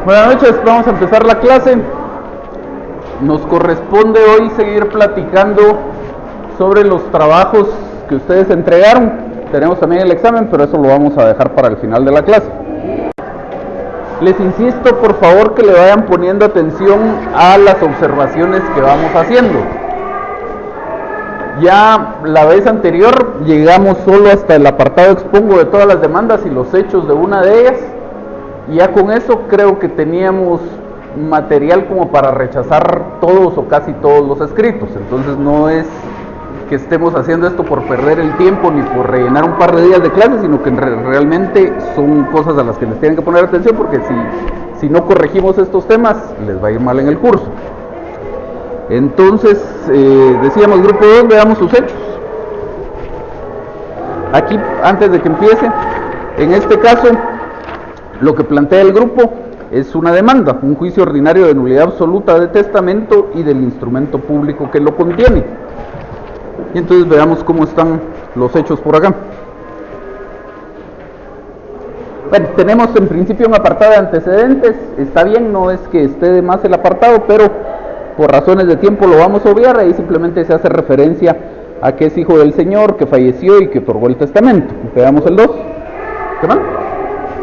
Buenas noches, vamos a empezar la clase. Nos corresponde hoy seguir platicando sobre los trabajos que ustedes entregaron. Tenemos también el examen, pero eso lo vamos a dejar para el final de la clase. Les insisto, por favor, que le vayan poniendo atención a las observaciones que vamos haciendo. Ya la vez anterior llegamos solo hasta el apartado expongo de todas las demandas y los hechos de una de ellas. Y ya con eso creo que teníamos material como para rechazar todos o casi todos los escritos. Entonces no es que estemos haciendo esto por perder el tiempo ni por rellenar un par de días de clase, sino que realmente son cosas a las que les tienen que poner atención, porque si no corregimos estos temas les va a ir mal en el curso. Entonces, decíamos grupo 2, veamos sus hechos. Aquí, antes de que empiece, en este caso, lo que plantea el grupo es una demanda, un juicio ordinario de nulidad absoluta de testamento y del instrumento público que lo contiene. Y entonces veamos cómo están los hechos por acá. Bueno, tenemos en principio un apartado de antecedentes. Está bien, no es que esté de más el apartado, pero por razones de tiempo lo vamos a obviar. Ahí simplemente se hace referencia a que es hijo del Señor, que falleció y que otorgó el testamento. Veamos el 2. ¿Qué más?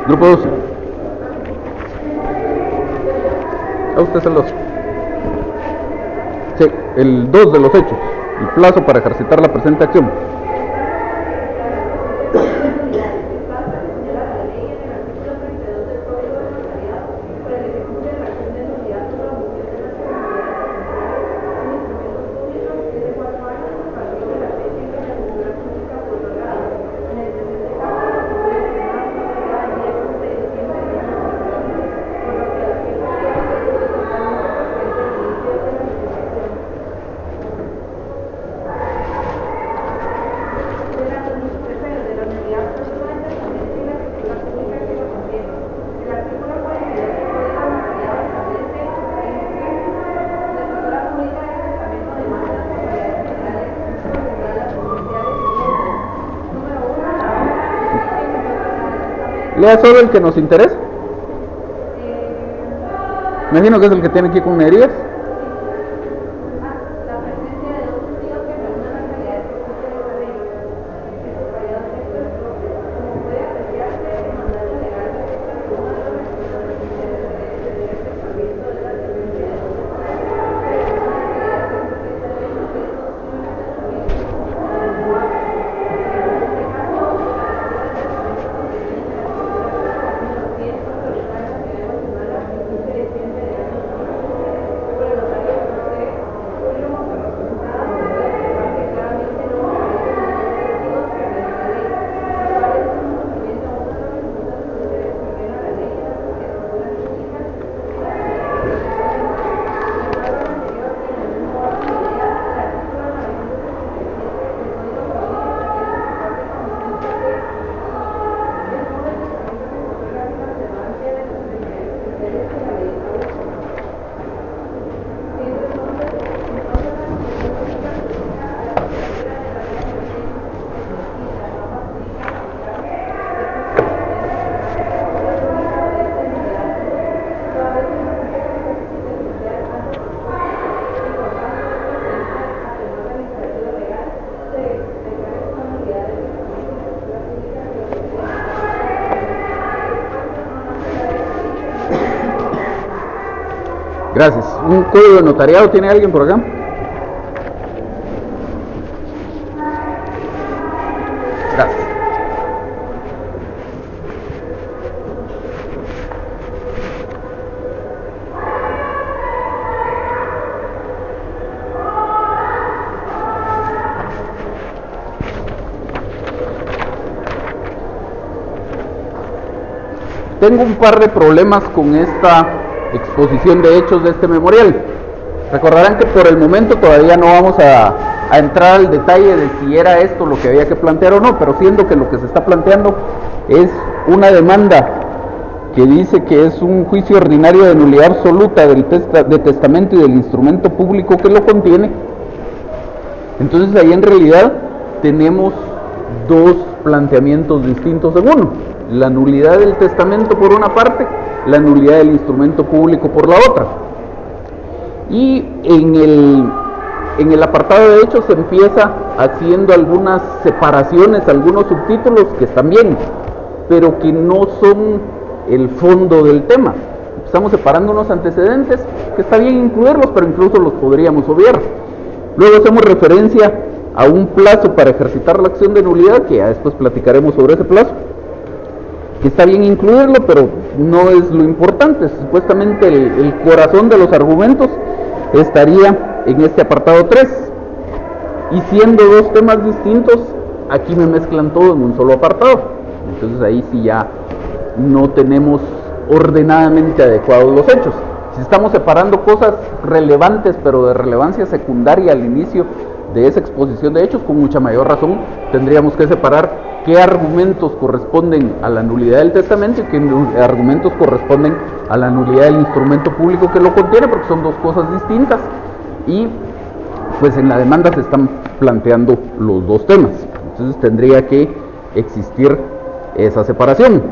Grupo 2. Usted es el 2. Sí, el 2 de los hechos. El plazo para ejercitar la presente acción. Lea solo el que nos interesa. Me imagino que es el que tiene aquí con negrías. Gracias. ¿Un código de notariado tiene alguien por acá? Gracias. Tengo un par de problemas con esta exposición de hechos de este memorial. Recordarán que por el momento todavía no vamos a entrar al detalle de si era esto lo que había que plantear o no, pero siendo que lo que se está planteando es una demanda que dice que es un juicio ordinario de nulidad absoluta de testamento y del instrumento público que lo contiene. Entonces ahí en realidad tenemos dos planteamientos distintos en uno: la nulidad del testamento por una parte la nulidad del instrumento público por la otra. Y en el apartado de hechos se empieza haciendo algunas separaciones, algunos subtítulos que están bien, pero que no son el fondo del tema. Estamos separando unos antecedentes que está bien incluirlos, pero incluso los podríamos obviar. Luego hacemos referencia a un plazo para ejercitar la acción de nulidad, que ya después platicaremos sobre ese plazo, que está bien incluirlo, pero no es lo importante. Supuestamente el corazón de los argumentos estaría en este apartado 3, y siendo dos temas distintos, aquí me mezclan todo en un solo apartado. Entonces ahí sí ya no tenemos ordenadamente adecuados los hechos. Si estamos separando cosas relevantes, pero de relevancia secundaria al inicio de esa exposición de hechos, con mucha mayor razón tendríamos que separar qué argumentos corresponden a la nulidad del testamento y qué argumentos corresponden a la nulidad del instrumento público que lo contiene, porque son dos cosas distintas, y pues en la demanda se están planteando los dos temas. Entonces tendría que existir esa separación.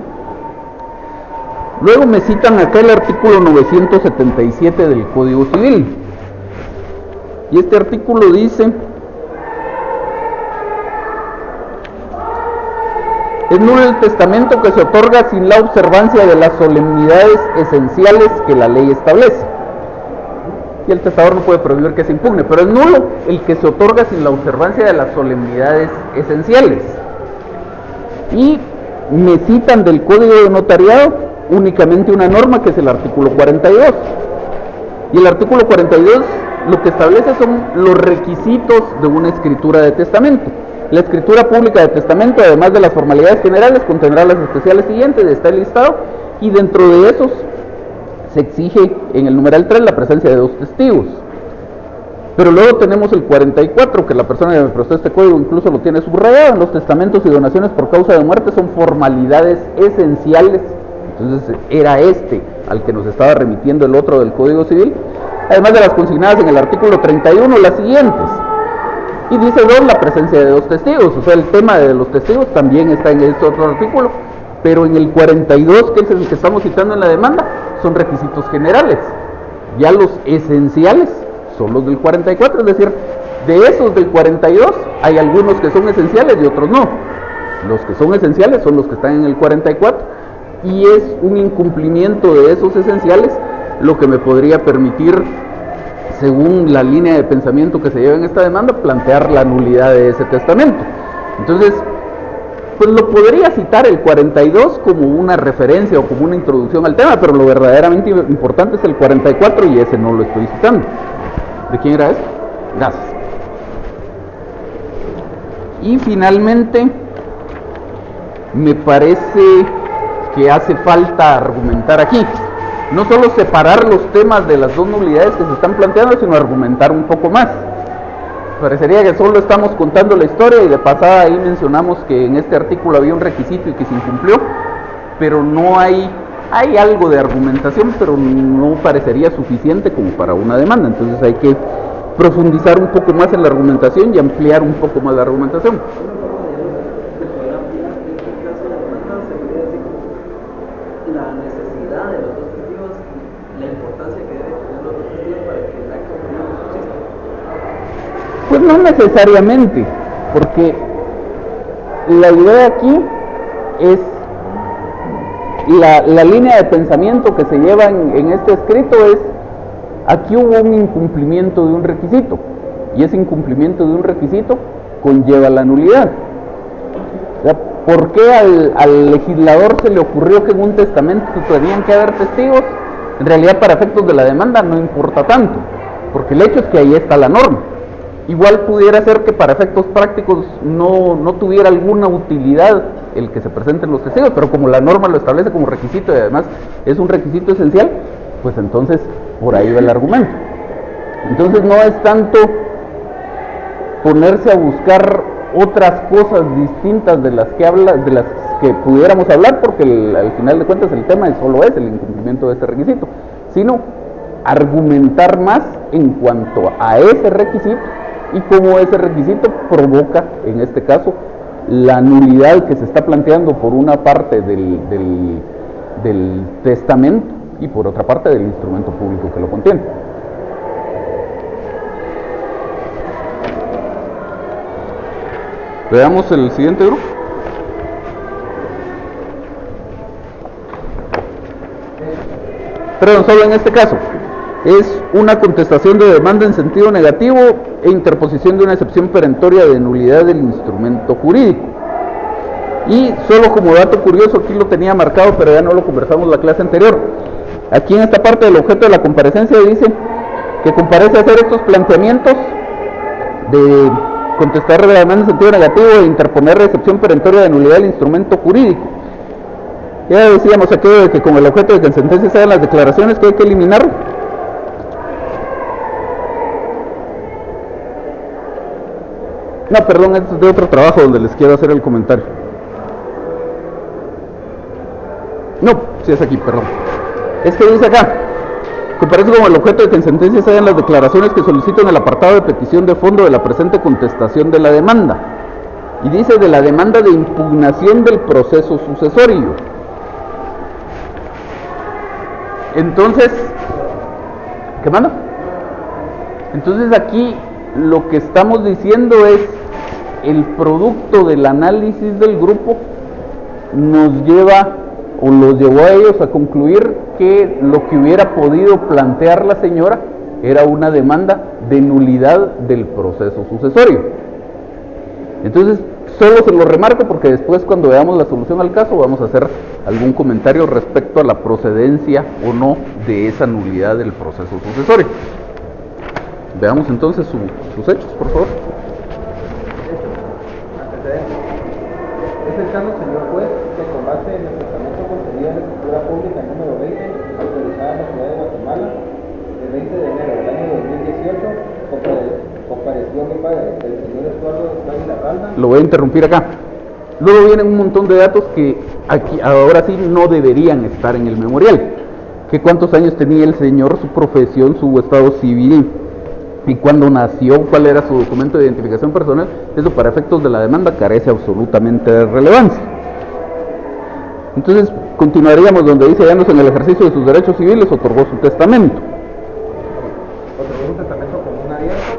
Luego me citan acá el artículo 977 del Código Civil, y este artículo dice: es nulo el testamento que se otorga sin la observancia de las solemnidades esenciales que la ley establece. Y el testador no puede prohibir que se impugne, pero es nulo el que se otorga sin la observancia de las solemnidades esenciales. Y me citan del Código de Notariado únicamente una norma, que es el artículo 42. Y el artículo 42 lo que establece son los requisitos de una escritura de testamento. La escritura pública de testamento, además de las formalidades generales, contendrá las especiales siguientes, está el listado, y dentro de esos se exige en el numeral 3 la presencia de 2 testigos. Pero luego tenemos el 44, que la persona que me prestó este código incluso lo tiene subrayado: en los testamentos y donaciones por causa de muerte son formalidades esenciales. Entonces era este al que nos estaba remitiendo el otro del Código Civil, además de las consignadas en el artículo 31, las siguientes. Y dice 2, la presencia de 2 testigos, o sea, el tema de los testigos también está en este otro artículo, pero en el 42, que es el que estamos citando en la demanda, son requisitos generales. Ya los esenciales son los del 44, es decir, de esos del 42 hay algunos que son esenciales y otros no. Los que son esenciales son los que están en el 44, y es un incumplimiento de esos esenciales lo que me podría permitir, según la línea de pensamiento que se lleva en esta demanda, plantear la nulidad de ese testamento. Entonces, pues lo podría citar el 42 como una referencia o como una introducción al tema, pero lo verdaderamente importante es el 44, y ese no lo estoy citando. ¿De quién era eso? Gracias. Y finalmente, me parece que hace falta argumentar aquí, no solo separar los temas de las dos nulidades que se están planteando, sino argumentar un poco más. Parecería que solo estamos contando la historia, y de pasada ahí mencionamos que en este artículo había un requisito y que se incumplió, pero no hay algo de argumentación, pero no parecería suficiente como para una demanda. Entonces hay que profundizar un poco más en la argumentación y ampliar un poco más la argumentación. Pues no necesariamente, porque la idea aquí es la línea de pensamiento que se lleva en este escrito es: aquí hubo un incumplimiento de un requisito, y ese incumplimiento de un requisito conlleva la nulidad. O sea, ¿por qué al legislador se le ocurrió que en un testamento tenían que haber testigos? En realidad, para efectos de la demanda no importa tanto, porque el hecho es que ahí está la norma. Igual pudiera ser que para efectos prácticos no tuviera alguna utilidad el que se presenten los testigos, pero como la norma lo establece como requisito y además es un requisito esencial, pues entonces por ahí va el argumento. Entonces no es tanto ponerse a buscar otras cosas distintas de las que pudiéramos hablar, porque al final de cuentas el tema solo es el incumplimiento de este requisito, sino argumentar más en cuanto a ese requisito y cómo ese requisito provoca, en este caso, la nulidad que se está planteando por una parte del del testamento y por otra parte del instrumento público que lo contiene. Veamos el siguiente grupo. Perdón, solo en este caso es una contestación de demanda en sentido negativo e interposición de una excepción perentoria de nulidad del instrumento jurídico. Y solo como dato curioso, aquí lo tenía marcado, pero ya no lo conversamos la clase anterior. Aquí en esta parte del objeto de la comparecencia dice que comparece a hacer estos planteamientos de contestar la demanda en sentido negativo e interponer excepción perentoria de nulidad del instrumento jurídico. Ya decíamos aquello de que con el objeto de que en sentencia se hagan las declaraciones que hay que eliminar. No, perdón, esto es de otro trabajo donde les quiero hacer el comentario. No, sí es aquí, perdón. Es que dice acá, comparece con el objeto de que en sentencia se hagan las declaraciones que solicito en el apartado de petición de fondo de la presente contestación de la demanda. Y dice de la demanda de impugnación del proceso sucesorio. Entonces, ¿qué manda? Entonces aquí lo que estamos diciendo es el producto del análisis del grupo nos lleva o los llevó a ellos a concluir que lo que hubiera podido plantear la señora era una demanda de nulidad del proceso sucesorio. Entonces, solo se lo remarco porque después cuando veamos la solución al caso vamos a hacer algún comentario respecto a la procedencia o no de esa nulidad del proceso sucesorio. Veamos entonces sus hechos, por favor. Es el caso, señor juez, que con base en el testamento contenido en la escritura pública número 20, autorizada en la ciudad de Guatemala, el 20 de enero del año 2018, compareció mi padre, el señor Eduardo Dávila Ralda. Lo voy a interrumpir acá. Luego vienen un montón de datos que aquí ahora sí no deberían estar en el memorial. Que cuántos años tenía el señor, su profesión, su estado civil y cuándo nació, cuál era su documento de identificación personal. Eso para efectos de la demanda carece absolutamente de relevancia. Entonces continuaríamos donde dice hallándose en el ejercicio de sus derechos civiles otorgó su testamento. Otorgó un testamento común abierto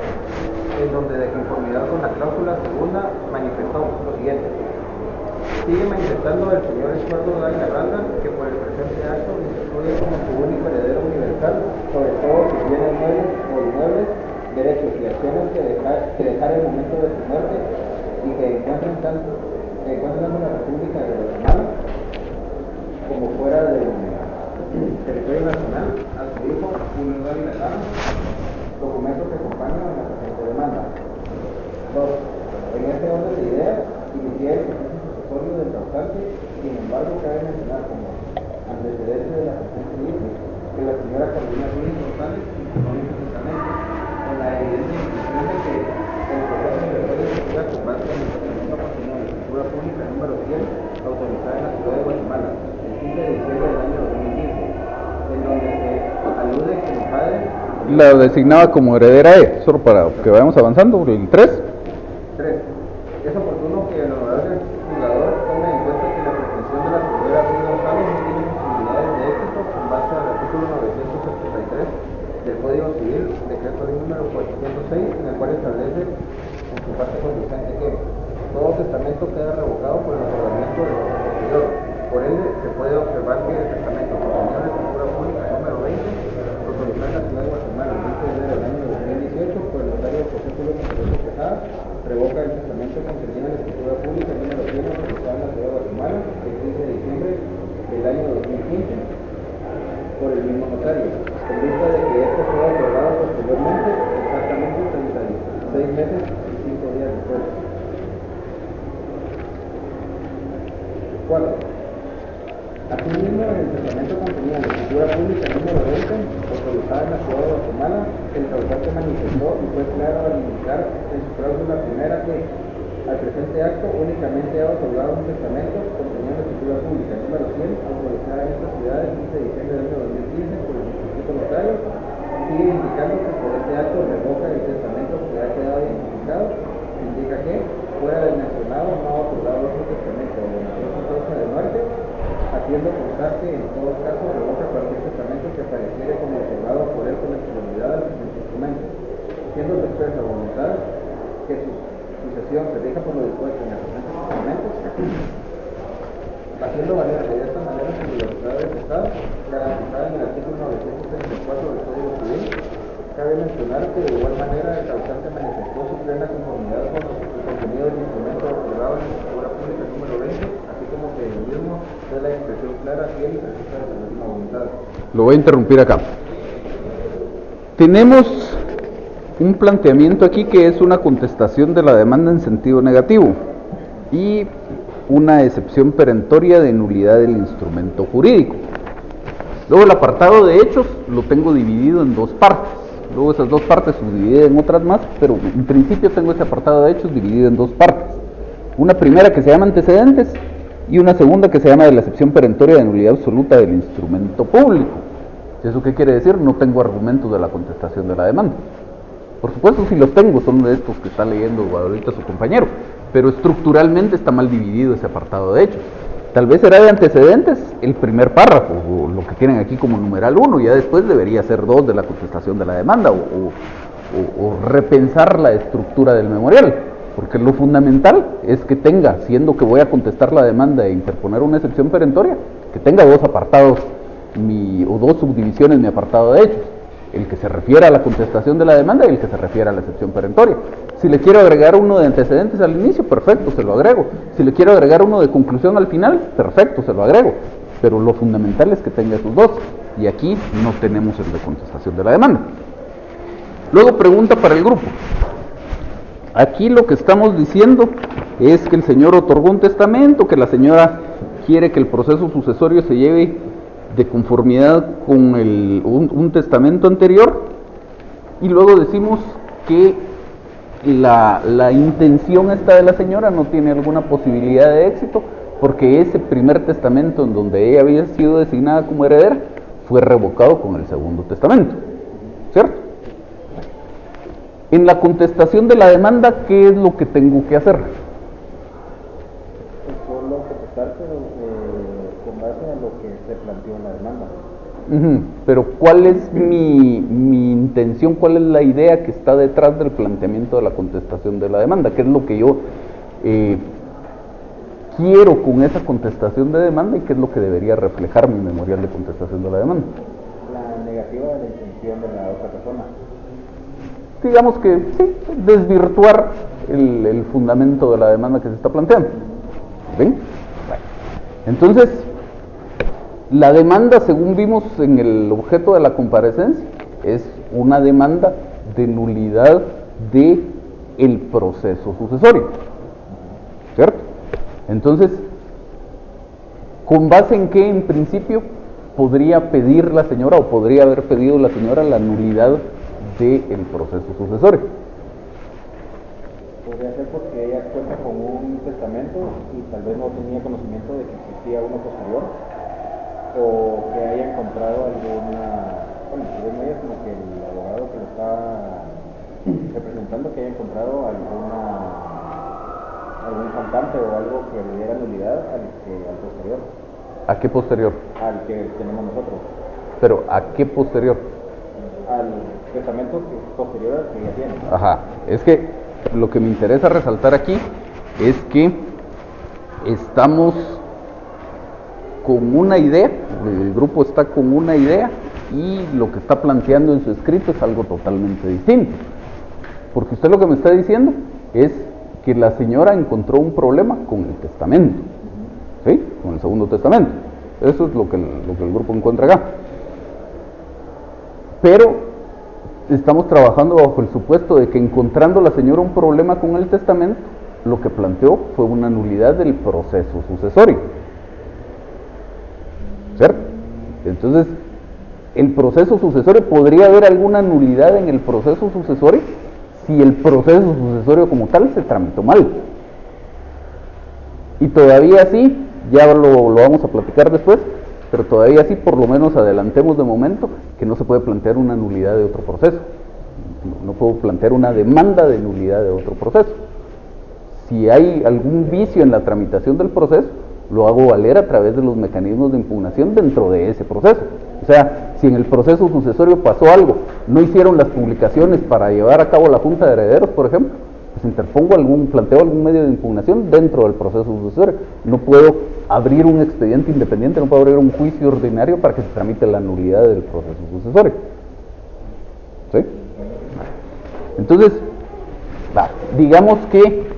en donde de conformidad con la cláusula segunda manifestó lo siguiente: sigue manifestando el señor Eduardo Dávila Ralda que por el presente acto instituye como su único heredero universal sobre todos sus bienes muebles o inmuebles, derechos y acciones que dejar en el momento de su muerte y que encuentren tanto en la República de Guatemala como fuera del territorio nacional a su hijo Julio Dávila Ralda, documentos que acompañan a la presente demanda. 2. En este orden de ideas, inicié el proceso sucesorio del causante. Sin embargo, cabe mencionar como antecedente de la presente misma que la señora Carolina Ruiz González informó en su testamento con la evidente intención de que el proceso sucesorio se siga con base en el testamento contenido en la escritura pública número 100, autorizada en la ciudad de Guatemala, el 15 de diciembre del año 2015, en donde se alude que mi padre La designaba como heredera E, solo para que vayamos avanzando. El 3. 3. Es oportuno que el honorable juzgador tome en cuenta que la pretensión de la señora Ruiz González no tiene posibilidades de éxito con base al artículo 973 del Código Civil, decreto ley número 406, en el cual establece en su parte conducente que todo testamento queda revocado por el otorgamiento del otro posterior. Por ende, se puede observar que el testamento contenido en la escritura pública número 20, autorizado en la ciudad de Guatemala el 20 de enero del año 2018 por el notario José Julio Monterrey Quesada, revoca el testamento contenido en la escritura pública número 100 autorizada en la ciudad de Guatemala el 15 de diciembre del año 2015 por el mismo notario, en vista de que esto fue otorgado posteriormente, exactamente 36 meses y 5 días después. 4. Asimismo, en el testamento contenido en la escritura pública número 20, autorizada en la ciudad de Guatemala, el causante manifestó y fue claro al indicar en su cláusula primera que al presente acto únicamente ha otorgado un testamento contenido en la escritura pública número 100, autorizada en esta ciudad el 15 de diciembre del año 2015 por el Instituto Notario, sigue indicando que por este acto revoca el testamento que ha quedado identificado, indica que fuera del mencionado no ha otorgado otro testamento o donación por causa de muerte, haciendo constar que en todo Lo voy a interrumpir acá. Tenemos un planteamiento aquí que es una contestación de la demanda en sentido negativo y una excepción perentoria de nulidad del instrumento jurídico. Luego el apartado de hechos lo tengo dividido en dos partes. Luego esas dos partes se dividen en otras más, pero en principio tengo este apartado de hechos dividido en dos partes. Una primera que se llama antecedentes y una segunda que se llama de la excepción perentoria de nulidad absoluta del instrumento público. ¿Eso qué quiere decir? No tengo argumentos de la contestación de la demanda. Por supuesto si los tengo, son de estos que está leyendo ahorita su compañero, pero estructuralmente está mal dividido ese apartado de hechos. Tal vez será de antecedentes el primer párrafo, o lo que tienen aquí como numeral 1, ya después debería ser 2 de la contestación de la demanda, o repensar la estructura del memorial, porque lo fundamental es que tenga, siendo que voy a contestar la demanda e interponer una excepción perentoria, que tenga dos apartados o dos subdivisiones mi apartado de hechos, el que se refiere a la contestación de la demanda y el que se refiere a la excepción perentoria. Si le quiero agregar uno de antecedentes al inicio, perfecto, se lo agrego. Si le quiero agregar uno de conclusión al final, perfecto, se lo agrego. Pero lo fundamental es que tenga esos dos, y aquí no tenemos el de contestación de la demanda. Luego pregunta para el grupo. Aquí lo que estamos diciendo es que el señor otorgó un testamento, que la señora quiere que el proceso sucesorio se lleve de conformidad con un testamento anterior, y luego decimos que la intención esta de la señora no tiene alguna posibilidad de éxito, porque ese primer testamento en donde ella había sido designada como heredera fue revocado con el segundo testamento, ¿cierto? En la contestación de la demanda, ¿qué es lo que tengo que hacer? Solo contestar, pero con base en lo que se planteó en la demanda. Pero ¿cuál es mi intención? ¿Cuál es la idea que está detrás del planteamiento de la contestación de la demanda? ¿Qué es lo que yo quiero con esa contestación de demanda y qué es lo que debería reflejar mi memorial de contestación de la demanda? La negativa de la intención de la otra persona. Digamos que sí, desvirtuar el fundamento de la demanda que se está planteando. ¿Ven? Bueno. Entonces, la demanda, según vimos en el objeto de la comparecencia, es una demanda de nulidad de el proceso sucesorio, ¿cierto? Entonces, ¿con base en qué en principio podría pedir la señora o podría haber pedido la señora la nulidad del proceso sucesorio? Podría ser porque ella cuenta con un testamento y tal vez no tenía conocimiento de que existía uno posterior, o que haya encontrado alguna, bueno, no ella, sino que el abogado que lo está representando, que haya encontrado algún cantante o algo que le diera nulidad al posterior. ¿A qué posterior? Al que tenemos nosotros. ¿Pero a qué posterior? Al testamento posterior al que ella tiene. Ajá, es que lo que me interesa resaltar aquí es que estamos con una idea, el grupo está con una idea y lo que está planteando en su escrito es algo totalmente distinto. Porque usted lo que me está diciendo es que la señora encontró un problema con el testamento, ¿sí? Con el segundo testamento. Eso es lo que el grupo encuentra acá. Pero estamos trabajando bajo el supuesto de que encontrando la señora un problema con el testamento, lo que planteó fue una nulidad del proceso sucesorio, ¿cierto? Entonces, el proceso sucesorio, ¿podría haber alguna nulidad en el proceso sucesorio si el proceso sucesorio como tal se tramitó mal? Y todavía sí, ya lo vamos a platicar después, pero todavía sí, por lo menos adelantemos de momento que no se puede plantear una nulidad de otro proceso. No puedo plantear una demanda de nulidad de otro proceso. Si hay algún vicio en la tramitación del proceso, lo hago valer a través de los mecanismos de impugnación dentro de ese proceso. O sea, si en el proceso sucesorio pasó algo, no hicieron las publicaciones para llevar a cabo la Junta de Herederos, por ejemplo, pues planteo algún medio de impugnación dentro del proceso sucesorio. No puedo abrir un expediente independiente, no puedo abrir un juicio ordinario para que se tramite la nulidad del proceso sucesorio. ¿Sí? Entonces, digamos que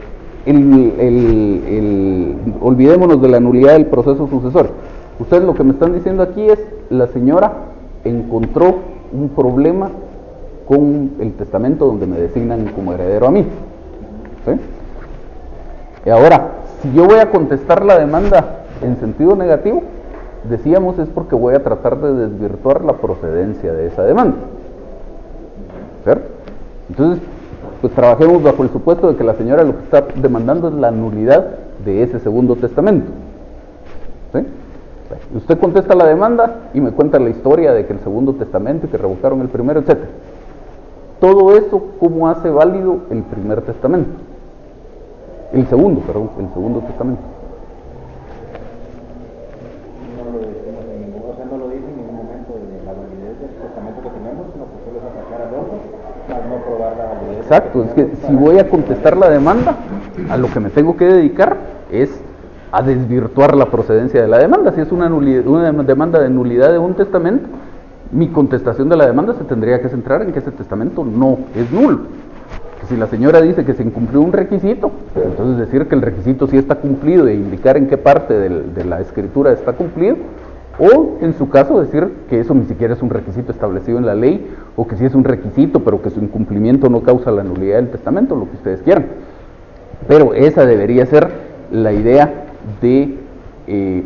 olvidémonos de la nulidad del proceso sucesorio. Ustedes lo que me están diciendo aquí es, la señora encontró un problema con el testamento donde me designan como heredero a mí. ¿Sí? Y ahora, si yo voy a contestar la demanda en sentido negativo, decíamos es porque voy a tratar de desvirtuar la procedencia de esa demanda. ¿Cierto? Entonces, pues trabajemos bajo el supuesto de que la señora lo que está demandando es la nulidad de ese segundo testamento. ¿Sí? Usted contesta la demanda y me cuenta la historia de que el segundo testamento y que revocaron el primero, etc. Todo eso, ¿cómo hace válido el primer testamento? El segundo testamento. No lo decimos en ningún, o sea, no lo dice en ningún momento de la validez del testamento que tenemos, sino que solo es atacar al otro, más no probar la validez. Exacto, es que si voy a contestar la demanda, a lo que me tengo que dedicar es a desvirtuar la procedencia de la demanda. Si es una demanda de nulidad de un testamento, mi contestación de la demanda se tendría que centrar en que ese testamento no es nulo. Si la señora dice que se incumplió un requisito, entonces decir que el requisito sí está cumplido e indicar en qué parte de la escritura está cumplido, o en su caso decir que eso ni siquiera es un requisito establecido en la ley, o que sí es un requisito pero que su incumplimiento no causa la nulidad del testamento, lo que ustedes quieran. Pero esa debería ser la idea de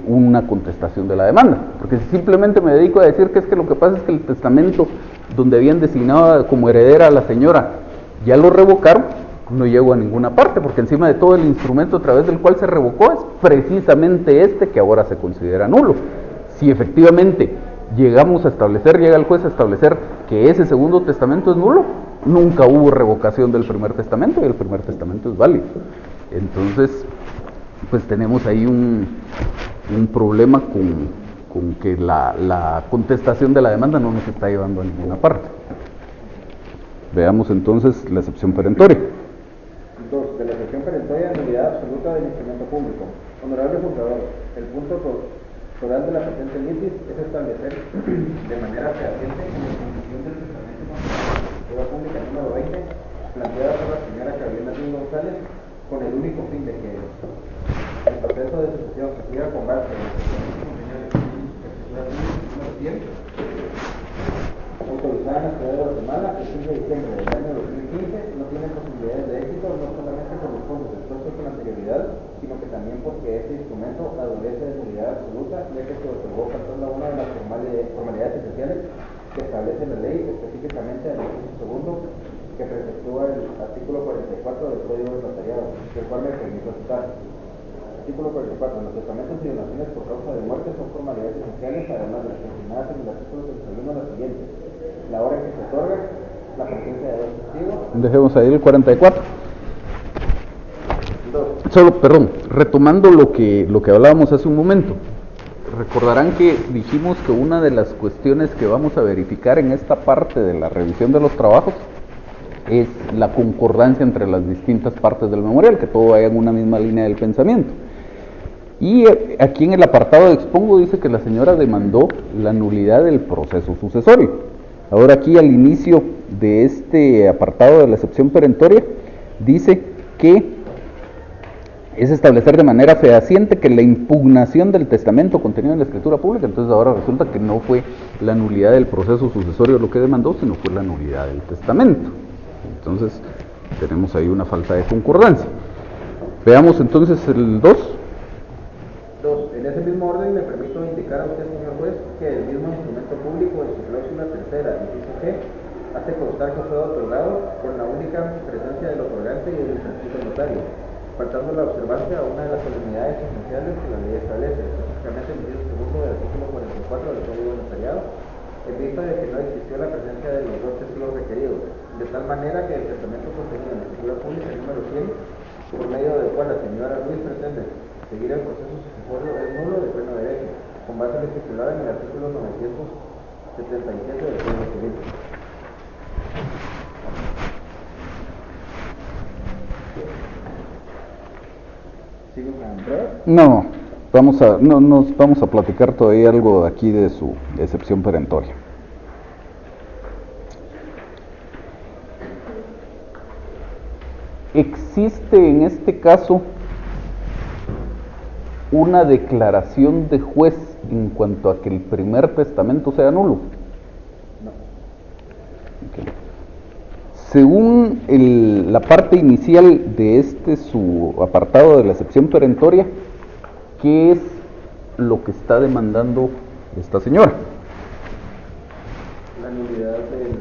una contestación de la demanda, porque si simplemente me dedico a decir que es que lo que pasa es que el testamento donde habían designado como heredera a la señora ya lo revocaron, no llego a ninguna parte, porque encima de todo el instrumento a través del cual se revocó es precisamente este que ahora se considera nulo. Si efectivamente llega el juez a establecer que ese segundo testamento es nulo, nunca hubo revocación del primer testamento y el primer testamento es válido. Entonces, pues tenemos ahí un problema con que la contestación de la demanda no nos está llevando a ninguna parte. Veamos entonces la excepción perentoria. 2. De la excepción perentoria de nulidad absoluta del instrumento público. Honorable juzgador, el punto total de la presente litis es establecer de manera fehaciente la definición del testamento con la escritura pública número 20, planteada por la señora Carolina Ruiz González, con el único fin de que el proceso de sucesión que siga con base en la escritura pública número 100, autorizada en la ciudad de Guatemala el 15 de diciembre del año 2015, no tiene posibilidades de éxito, no solamente por los fondos expuestos con anterioridad, sino que también porque este instrumento adolece de nulidad absoluta, ya que se otorgó faltando a una de las formalidades esenciales que establece la ley, específicamente el inciso segundo, que preceptúa el artículo 44 del Código del Notariado, del cual me permito citar. Artículo 44. Los testamentos y donaciones por causa de muerte son formalidades esenciales, además de las mencionadas en el artículo 31 las siguientes: la hora en que se otorga, la presencia de dos testigos. Dejemos ahí el 44. Retomando lo que hablábamos hace un momento. Recordarán que dijimos que una de las cuestiones que vamos a verificar en esta parte de la revisión de los trabajos es la concordancia entre las distintas partes del memorial, que todo vaya en una misma línea del pensamiento. Y aquí en el apartado de expongo dice que la señora demandó la nulidad del proceso sucesorio. Ahora aquí al inicio de este apartado de la excepción perentoria dice que es establecer de manera fehaciente que la impugnación del testamento contenido en la escritura pública. Entonces ahora resulta que no fue la nulidad del proceso sucesorio lo que demandó, sino fue la nulidad del testamento. Entonces tenemos ahí una falta de concordancia. Veamos entonces el 2. En ese mismo orden me permito indicar a usted, señor juez, que el mismo instrumento público en su cláusula tercera, inciso G, hace constar que fue otorgado con la única presencia del otorgante y del inscrito notario, faltando la observancia a una de las solemnidades esenciales que la ley establece, específicamente el inciso segundo del artículo 44 del Código del Notariado, en vista de que no existió la presencia de los dos testigos requeridos, de tal manera que el testamento contenido en la escritura pública número 100, por medio del cual la señora Ruiz pretende seguir el proceso sucesorio, es nulo de pleno derecho, con base en lo estipulado en el artículo 977 del Código Civil. ¿Sigo con Andrés? No, vamos a platicar todavía algo de aquí de su excepción perentoria. Existe en este caso una declaración de juez en cuanto a que el primer testamento sea nulo? No. Okay. Según la parte inicial de su apartado de la excepción perentoria, ¿qué es lo que está demandando esta señora? La nulidad del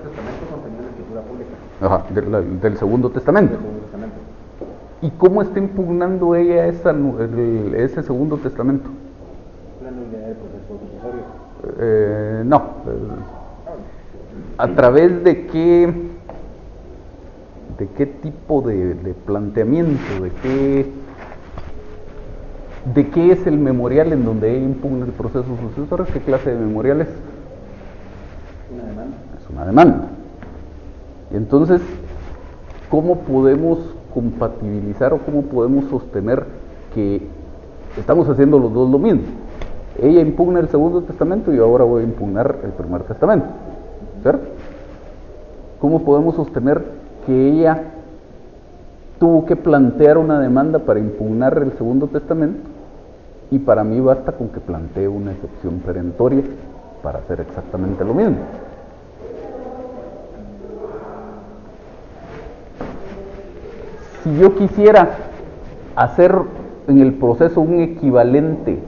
testamento contenido en la escritura pública. Ajá, del segundo testamento. ¿Y cómo está impugnando ella ese segundo testamento? La nulidad del proceso sucesorio. No. ¿A través de qué tipo de planteamiento, de qué es el memorial en donde ella impugna el proceso sucesorio? ¿Qué clase de memorial es? Una demanda. Es una demanda. Y entonces, ¿cómo podemos compatibilizar o cómo podemos sostener que estamos haciendo los dos lo mismo? Ella impugna el segundo testamento y yo ahora voy a impugnar el primer testamento, ¿cierto? ¿Cómo podemos sostener que ella tuvo que plantear una demanda para impugnar el segundo testamento y para mí basta con que plantee una excepción perentoria para hacer exactamente lo mismo? Si yo quisiera hacer en el proceso un equivalente,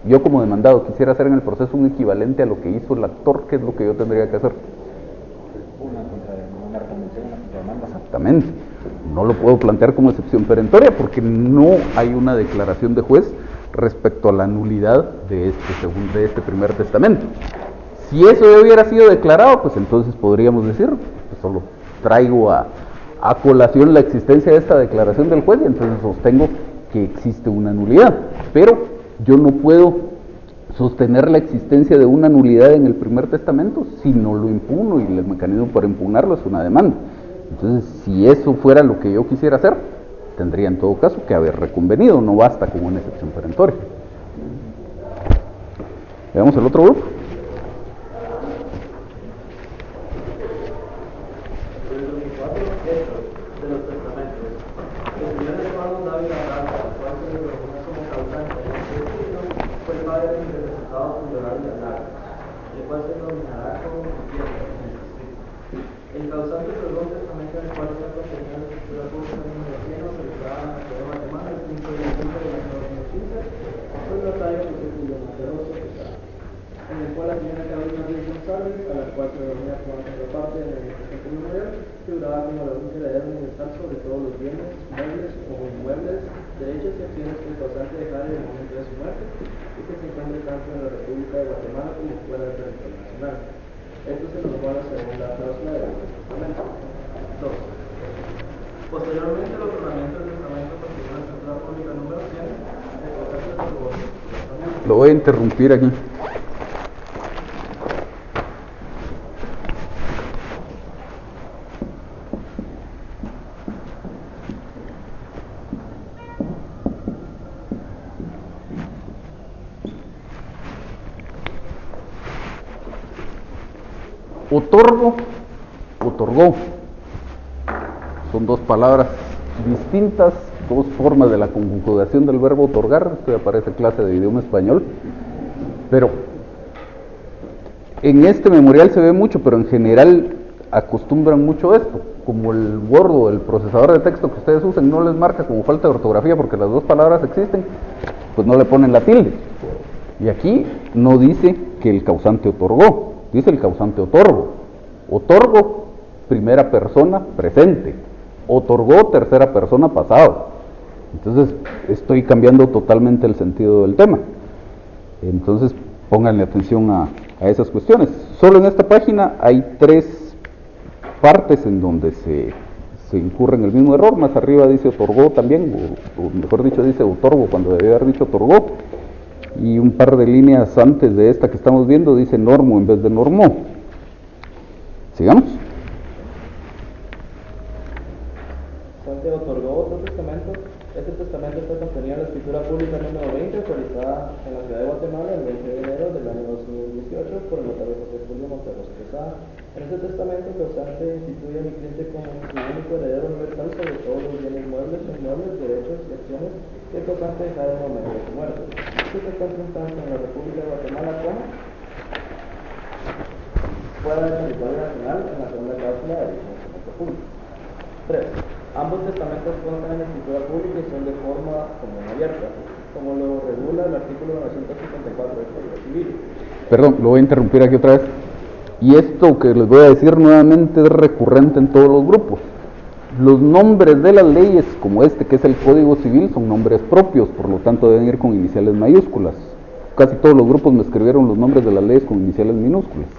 yo como demandado quisiera hacer en el proceso un equivalente a lo que hizo el actor, ¿qué es lo que yo tendría que hacer? Una reconvención, una contrademanda. Exactamente. No lo puedo plantear como excepción perentoria porque no hay una declaración de juez respecto a la nulidad de este primer testamento. Si eso ya hubiera sido declarado, pues entonces podríamos decir, pues solo traigo a colación la existencia de esta declaración del juez y entonces sostengo que existe una nulidad. Pero yo no puedo sostener la existencia de una nulidad en el primer testamento si no lo impugno, y el mecanismo para impugnarlo es una demanda. Entonces, si eso fuera lo que yo quisiera hacer, tendría en todo caso que haber reconvenido, no basta con una excepción perentoria. Veamos el otro grupo. El causante de los testamentos en el cual está contenida la escritura pública número 100 celebrada en la Ciudad de Guatemala el 5 de diciembre de 1915, fue el notario José Julio Materoso Quesada, en el cual la señora Carolina Ruiz González, a la cual se reunía como contraparte de la administración memorial, figuraba como la única heredera universal sobre todos los bienes, muebles o inmuebles, derechos y acciones que el causante dejara en el momento de su muerte y que se encuentre tanto en la República de Guatemala como fuera del territorio nacional. Esto se nos va a la segunda cláusula del testamento. 2. Posteriormente, el otorgamiento del testamento continúa en la escritura pública número 100, el proceso de testamento. Lo voy a interrumpir aquí. Otorgó. Son dos palabras distintas, dos formas de la conjugación del verbo otorgar. Esto ya parece clase de idioma español. Pero en este memorial se ve mucho, pero en general acostumbran mucho esto. Como el Word o el procesador de texto que ustedes usan no les marca como falta de ortografía porque las dos palabras existen, pues no le ponen la tilde. Y aquí no dice que el causante otorgó, dice el causante otorgo. Otorgo, primera persona presente. Otorgó, tercera persona pasado. Entonces estoy cambiando totalmente el sentido del tema. Entonces pónganle atención a esas cuestiones. Solo en esta página hay 3 partes en donde se incurre en el mismo error. Más arriba dice otorgó también, o mejor dicho dice otorgo cuando debía haber dicho otorgó. Y un par de líneas antes de esta que estamos viendo dice normo en vez de normó. Sigamos. Causante otorgó otro testamento. Este testamento está contenido en la escritura escritura pública número 20, autorizada en la ciudad de Guatemala el 20 de enero del año 2018 por el notario José Julio Monterros Quesada. En este testamento, el causante instituye a mi cliente como su único heredero universal sobre todos los bienes muebles, inmuebles, derechos y acciones que el causante dejara en el momento de su muerte. Este se encuentra instancia en la República de Guatemala como fuera del territorio nacional en la segunda cláusula de dicho testamento público. 3. Ambos testamentos constan en escritura pública y son de forma común abierta, como lo regula el artículo 954 del Código Civil. Perdón, lo voy a interrumpir aquí otra vez. Y esto que les voy a decir nuevamente es recurrente en todos los grupos. Los nombres de las leyes, como este que es el Código Civil, son nombres propios, por lo tanto deben ir con iniciales mayúsculas. Casi todos los grupos me escribieron los nombres de las leyes con iniciales minúsculas.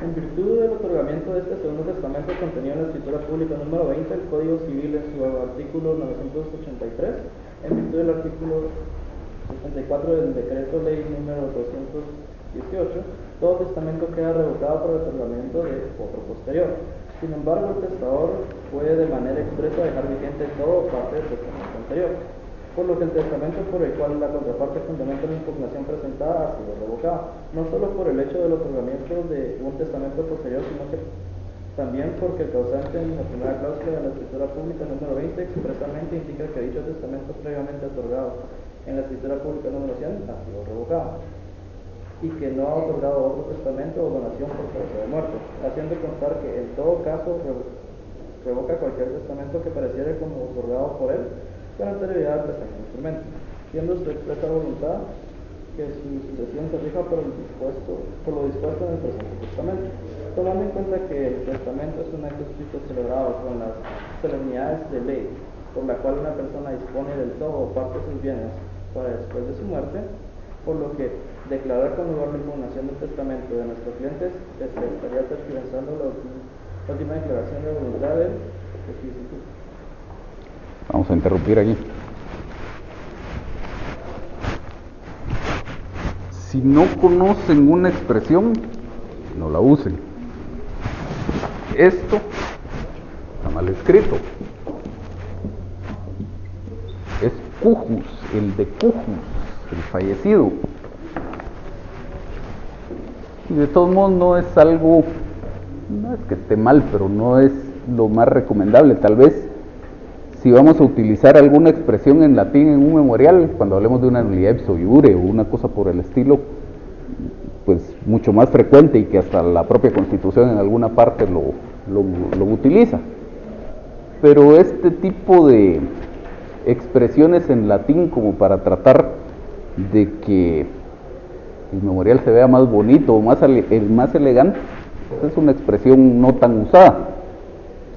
En virtud del otorgamiento de este segundo testamento contenido en la escritura pública número 20 del Código Civil en su artículo 983, en virtud del artículo 64 del decreto ley número 218, todo testamento queda revocado por el otorgamiento de otro posterior. Sin embargo, el testador puede de manera expresa dejar vigente todo o parte del testamento anterior, por lo que el testamento por el cual la contraparte fundamenta la impugnación presentada ha sido revocado, no solo por el hecho del otorgamiento de un testamento posterior, sino que también porque el causante en la primera cláusula de la escritura pública número 20 expresamente indica que dicho testamento previamente otorgado en la escritura pública número 100 ha sido revocado y que no ha otorgado otro testamento o donación por causa de muerte, haciendo constar que en todo caso revoca cualquier testamento que pareciera como otorgado por él con anterioridad al presente instrumento, siendo su expresa voluntad que su sucesión se rija por lo dispuesto en el presente testamento, tomando en cuenta que el testamento es un acto escrito celebrado con las solemnidades de ley, por la cual una persona dispone del todo o parte de sus bienes para después de su muerte, por lo que declarar con lugar la impugnación del testamento de nuestros clientes estaría tergiversando la última declaración de voluntad del espíritu. Vamos a interrumpir aquí. Si no conocen una expresión, no la usen. Esto está mal escrito. Es Cujus, el de Cujus, el fallecido. Y de todos modos no es algo, no es que esté mal, pero no es lo más recomendable. Tal vez si vamos a utilizar alguna expresión en latín en un memorial, cuando hablemos de una nulidad ipso iure o una cosa por el estilo, pues mucho más frecuente y que hasta la propia Constitución en alguna parte lo utiliza. Pero este tipo de expresiones en latín como para tratar de que el memorial se vea más bonito o más elegante, pues es una expresión no tan usada.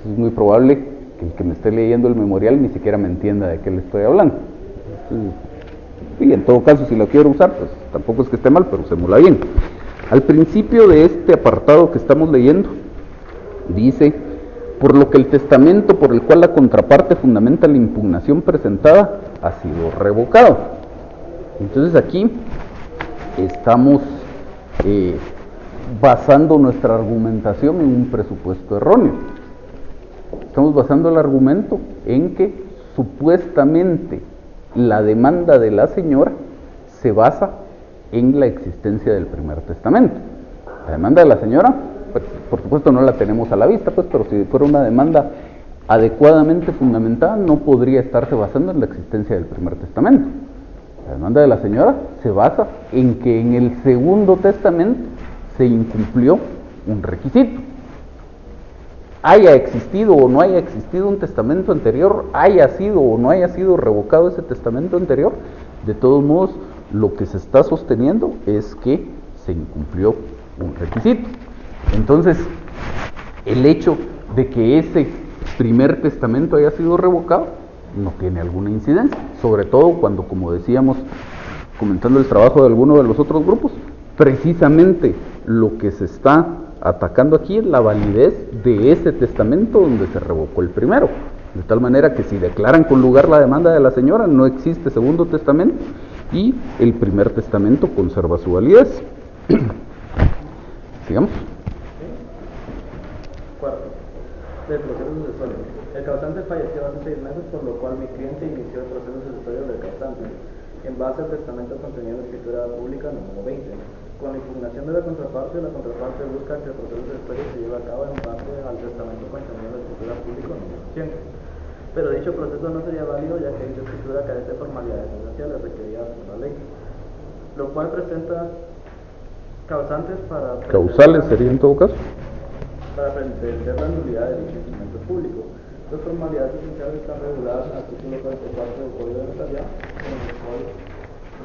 Es muy probable que el que me esté leyendo el memorial ni siquiera me entienda de qué le estoy hablando. Y en todo caso, si lo quiero usar, pues tampoco es que esté mal, pero usémosla bien. Al principio de este apartado que estamos leyendo, dice: por lo que el testamento por el cual la contraparte fundamenta la impugnación presentada ha sido revocado. Entonces aquí estamos basando nuestra argumentación en un presupuesto erróneo. Estamos basando el argumento en que supuestamente la demanda de la señora se basa en la existencia del primer testamento. La demanda de la señora, pues, por supuesto no la tenemos a la vista, pues, pero si fuera una demanda adecuadamente fundamentada, no podría estarse basando en la existencia del primer testamento. La demanda de la señora se basa en que en el segundo testamento se incumplió un requisito. Haya existido o no haya existido un testamento anterior, haya sido o no haya sido revocado ese testamento anterior, de todos modos lo que se está sosteniendo es que se incumplió un requisito. Entonces, el hecho de que ese primer testamento haya sido revocado no tiene alguna incidencia, sobre todo cuando, como decíamos, comentando el trabajo de alguno de los otros grupos, precisamente lo que se está atacando aquí es la validez de ese testamento donde se revocó el primero, de tal manera que si declaran con lugar la demanda de la señora, no existe segundo testamento y el primer testamento conserva su validez. Sigamos. Cuarto, de proceso sucesorio. El El causante falleció hace 6 meses, por lo cual mi cliente inició el proceso sucesorio del causante, en base al testamento contenido en la escritura pública número 20. Con la impugnación de la contraparte busca que el proceso sucesorio se lleve a cabo en base al testamento contenido en la escritura pública número 100. Pero dicho proceso no sería válido, ya que dicha escritura carece de formalidades esenciales requeridas por la ley, lo cual presenta causantes para... Causales sería en todo caso. Para pretender la nulidad de dicho instrumento público. Las formalidades esenciales están reguladas en el artículo 44 del Código de Notariado, en el cual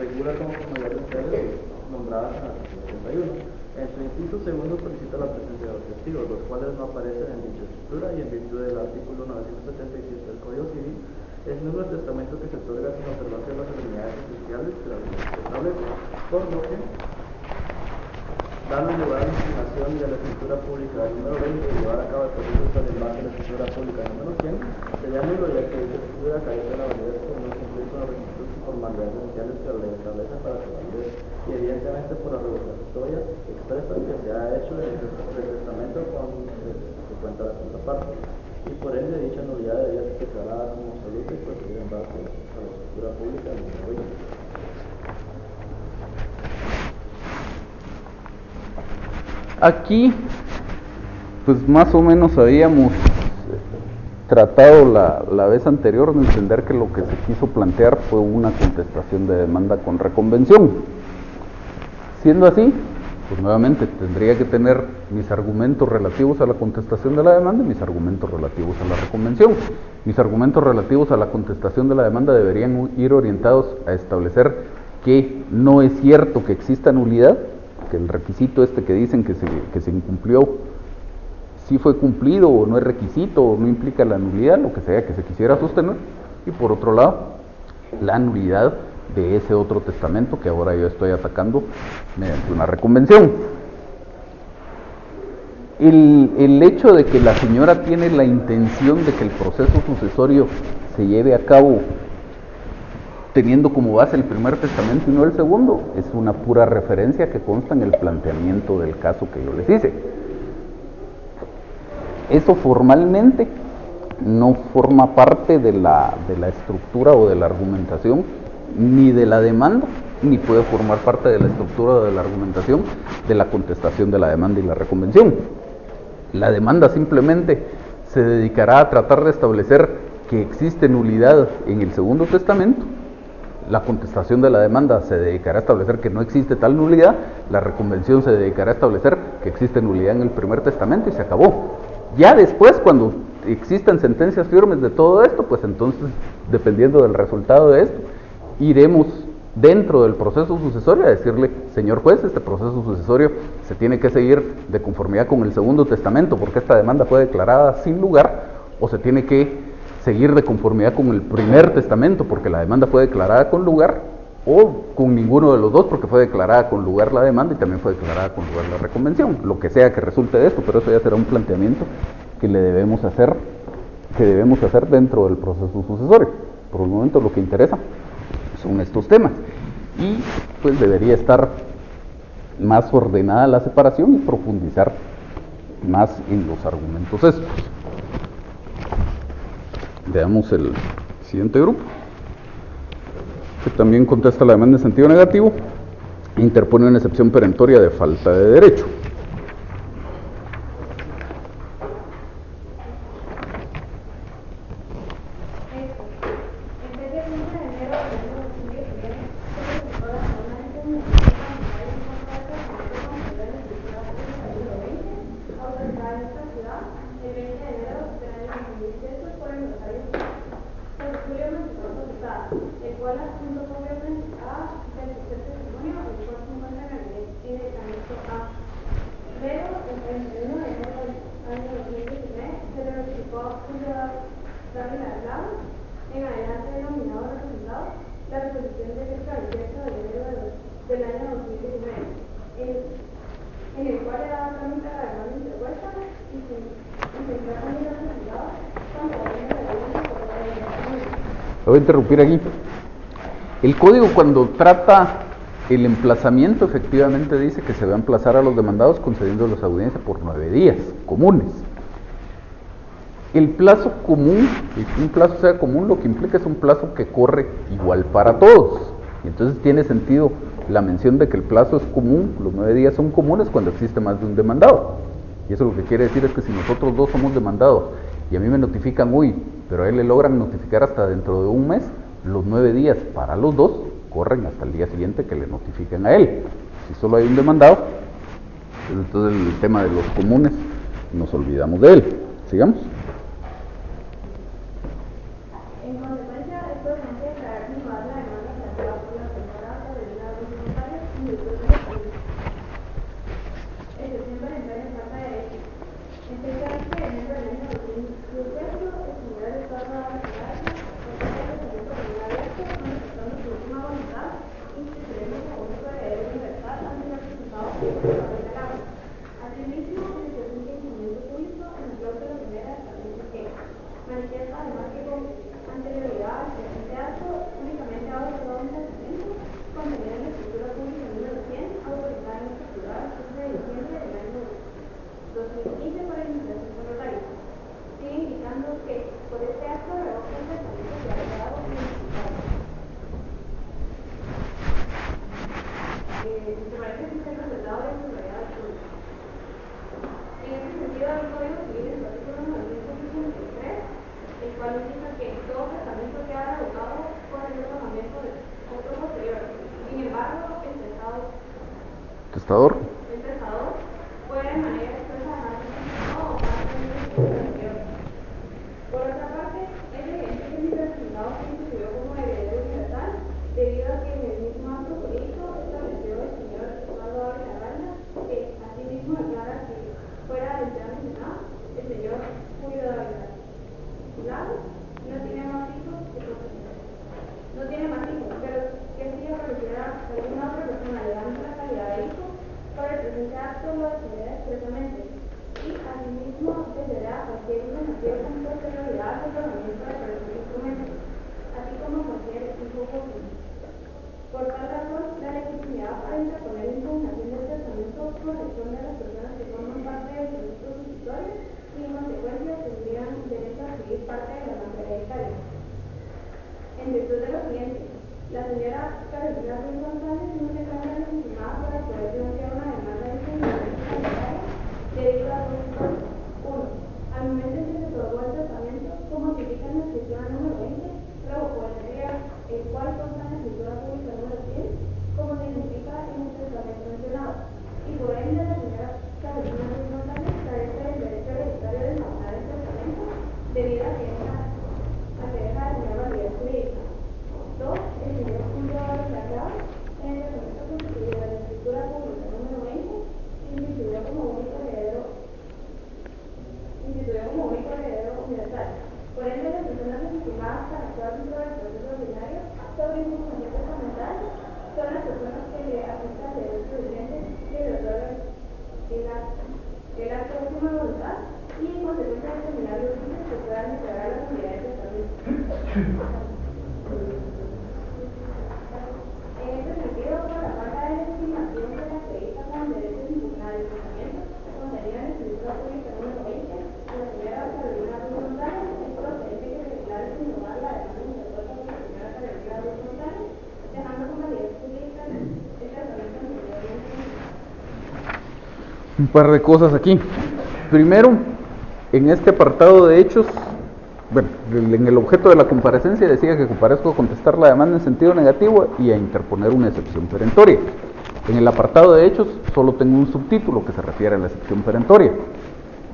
regula como formalidades esenciales nombradas en el artículo 31. En su inciso segundo solicita la presencia de los testigos, los cuales no aparecen en dicha escritura, y en virtud del artículo 977 del Código Civil, es nulo el testamento que se otorga sin observancia de las solemnidades esenciales que la ley establece, por lo que dando lugar a la impugnación de la escritura pública número 20 y llevar a cabo el proceso sobre el base de la escritura pública número 100, sería nulo, ya que dicha escritura carece de la validez por no cumplir con los requisitos y formalidades esenciales que la ley establece para su validez, y evidentemente por la revocatoria expresa que se ha hecho del testamento con que cuenta la contraparte, y por ende dicha nulidad debería ser declarada como absoluta y proceder en base a la escritura pública número 20. Aquí, pues más o menos habíamos tratado la vez anterior de entender que lo que se quiso plantear fue una contestación de demanda con reconvención. Siendo así, pues nuevamente tendría que tener mis argumentos relativos a la contestación de la demanda y mis argumentos relativos a la reconvención. Mis argumentos relativos a la contestación de la demanda deberían ir orientados a establecer que no es cierto que exista nulidad, que el requisito que dicen que se incumplió, si fue cumplido o no es requisito o no implica la nulidad, lo que sea que se quisiera sostener, y por otro lado, la nulidad de ese otro testamento que ahora yo estoy atacando mediante una reconvención. El hecho de que la señora tiene la intención de que el proceso sucesorio se lleve a cabo teniendo como base el primer testamento y no el segundo, es una pura referencia que consta en el planteamiento del caso que yo les hice. Eso formalmente no forma parte de la estructura o de la argumentación ni de la demanda, ni puede formar parte de la estructura o de la argumentación de la contestación de la demanda y la reconvención. La demanda simplemente se dedicará a tratar de establecer que existe nulidad en el segundo testamento. La contestación de la demanda se dedicará a establecer que no existe tal nulidad, la reconvención se dedicará a establecer que existe nulidad en el primer testamento y se acabó. Ya después, cuando existan sentencias firmes de todo esto, pues entonces, dependiendo del resultado de esto, iremos dentro del proceso sucesorio a decirle, señor juez, este proceso sucesorio se tiene que seguir de conformidad con el segundo testamento porque esta demanda fue declarada sin lugar, o se tiene que seguir de conformidad con el primer testamento porque la demanda fue declarada con lugar, o con ninguno de los dos porque fue declarada con lugar la demanda y también fue declarada con lugar la reconvención, lo que sea que resulte de esto, pero eso ya será un planteamiento que le debemos hacer, dentro del proceso sucesorio. Por el momento lo que interesa son estos temas y pues debería estar más ordenada la separación y profundizar más en los argumentos estos. Veamos el siguiente grupo, que también contesta la demanda en sentido negativo e interpone una excepción perentoria de falta de derecho. Voy a interrumpir aquí. El código, cuando trata el emplazamiento, efectivamente dice que se va a emplazar a los demandados concediendo las audiencias por 9 días comunes. El plazo común, que un plazo sea común, lo que implica es un plazo que corre igual para todos. Y entonces tiene sentido la mención de que el plazo es común, los 9 días son comunes cuando existe más de un demandado. Y eso lo que quiere decir es que si nosotros dos somos demandados y a mí me notifican hoy, pero a él le logran notificar hasta dentro de un mes, los 9 días para los dos corren hasta el día siguiente que le notifiquen a él. Si solo hay un demandado, entonces el tema de los comunes nos olvidamos de él. Sigamos. Testador. El testador puede de manera expresa dejar o por otra parte, es evidente que mi representado se inscribió como heredero universal debido a que en el mismo acto jurídico estableció el señor Eduardo Ávila Aranda que asimismo declara que fuera del ya mencionado el señor Julio Ávila Lago no tiene más hijos que no tiene más hijos, pero que si apareciera alguna otra persona alegando la calidad de hijo, por el presente acto lo defenderá expresamente y asimismo defenderá cualquier denuncia con posterioridad del tratamiento del presente instrumento, así como cualquier hijo posible. Por tal razón, la legitimidad para interponer impugnación del testamento corresponde a las personas que forman parte del proceso sucesorio y en consecuencia tendrían derecho a adquirir parte de la masa hereditaria. En virtud de lo siguiente, la señora Carolina Ruiz González no se encuentra legitimada para poder denunciar una demanda de hereditaria debido a dos cosas. Uno, al momento en que se otorgó el testamento, como se indica en la escritura número 20, revocó el riesgo, el cual consta en la escritura pública número 100, como se indica en el testamento mencionado. Y por ende, la señora Carolina Ruiz González carece del derecho hereditario de demandar el testamento debido a que deja de tener validez jurídica. Dos, el señor Julio Ávila Lago, en el testamento constituido de la escritura pública número 20, instituyó como único heredero universal. Por ende, las personas legitimadas para actuar dentro del proceso ordinario sobre información testamental son las personas que le afectan el derecho vigente que le otorgan el acto de última voluntad y en consecuencia determinar los fines que puedan declarar las unidades de testamento. En este sentido, por la falta de legitimación que se acredita con derechos de impugnar el testamento contenida en la escritura pública número 20, la señora Carolina Ruiz González es procedente que se declare sin lugar la demanda interpuesta por la señora Carolina Ruiz González, dejando con validez jurídica el testamento anteriormente. Un par de cosas aquí. Primero, en este apartado de hechos, bueno, en el objeto de la comparecencia decía que comparezco a contestar la demanda en sentido negativo y a interponer una excepción perentoria. En el apartado de hechos solo tengo un subtítulo que se refiere a la excepción perentoria.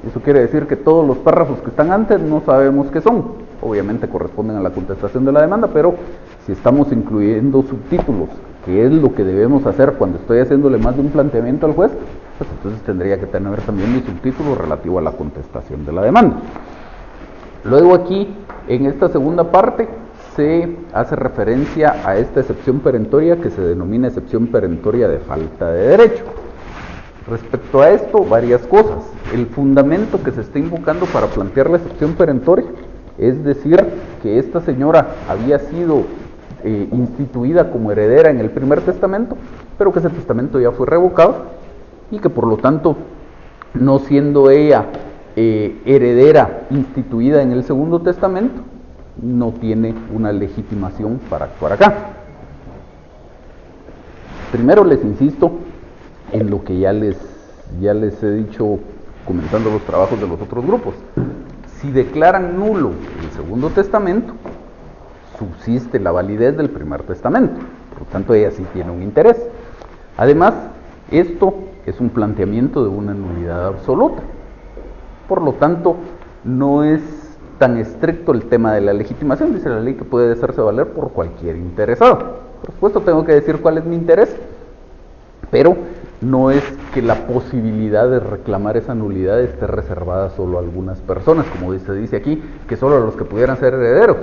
Eso quiere decir que todos los párrafos que están antes no sabemos qué son. Obviamente corresponden a la contestación de la demanda, pero si estamos incluyendo subtítulos, que es lo que debemos hacer cuando estoy haciéndole más de un planteamiento al juez, pues entonces tendría que tener también mi subtítulo relativo a la contestación de la demanda. Luego aquí, en esta segunda parte, se hace referencia a esta excepción perentoria que se denomina excepción perentoria de falta de derecho. Respecto a esto, varias cosas. El fundamento que se está invocando para plantear la excepción perentoria es decir que esta señora había sido instituida como heredera en el primer testamento, pero que ese testamento ya fue revocado y que por lo tanto, no siendo ella heredera instituida en el Segundo Testamento no tiene una legitimación para actuar acá. Primero les insisto en lo que ya les he dicho comentando los trabajos de los otros grupos. Si declaran nulo el Segundo Testamento, subsiste la validez del Primer Testamento, por lo tanto ella sí tiene un interés. Además, esto es un planteamiento de una nulidad absoluta, por lo tanto no es tan estricto el tema de la legitimación. Dice la ley que puede hacerse valer por cualquier interesado. Por supuesto tengo que decir cuál es mi interés, pero no es que la posibilidad de reclamar esa nulidad esté reservada solo a algunas personas, como se dice aquí, que solo a los que pudieran ser herederos.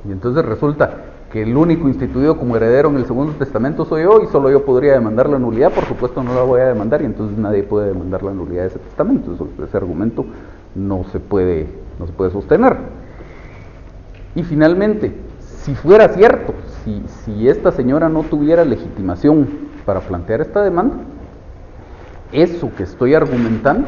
Y entonces resulta que el único instituido como heredero en el Segundo Testamento soy yo, y solo yo podría demandar la nulidad. Por supuesto no la voy a demandar, y entonces nadie puede demandar la nulidad de ese testamento. Ese argumento no se puede sostener. Y finalmente, si fuera cierto, si esta señora no tuviera legitimación para plantear esta demanda, eso que estoy argumentando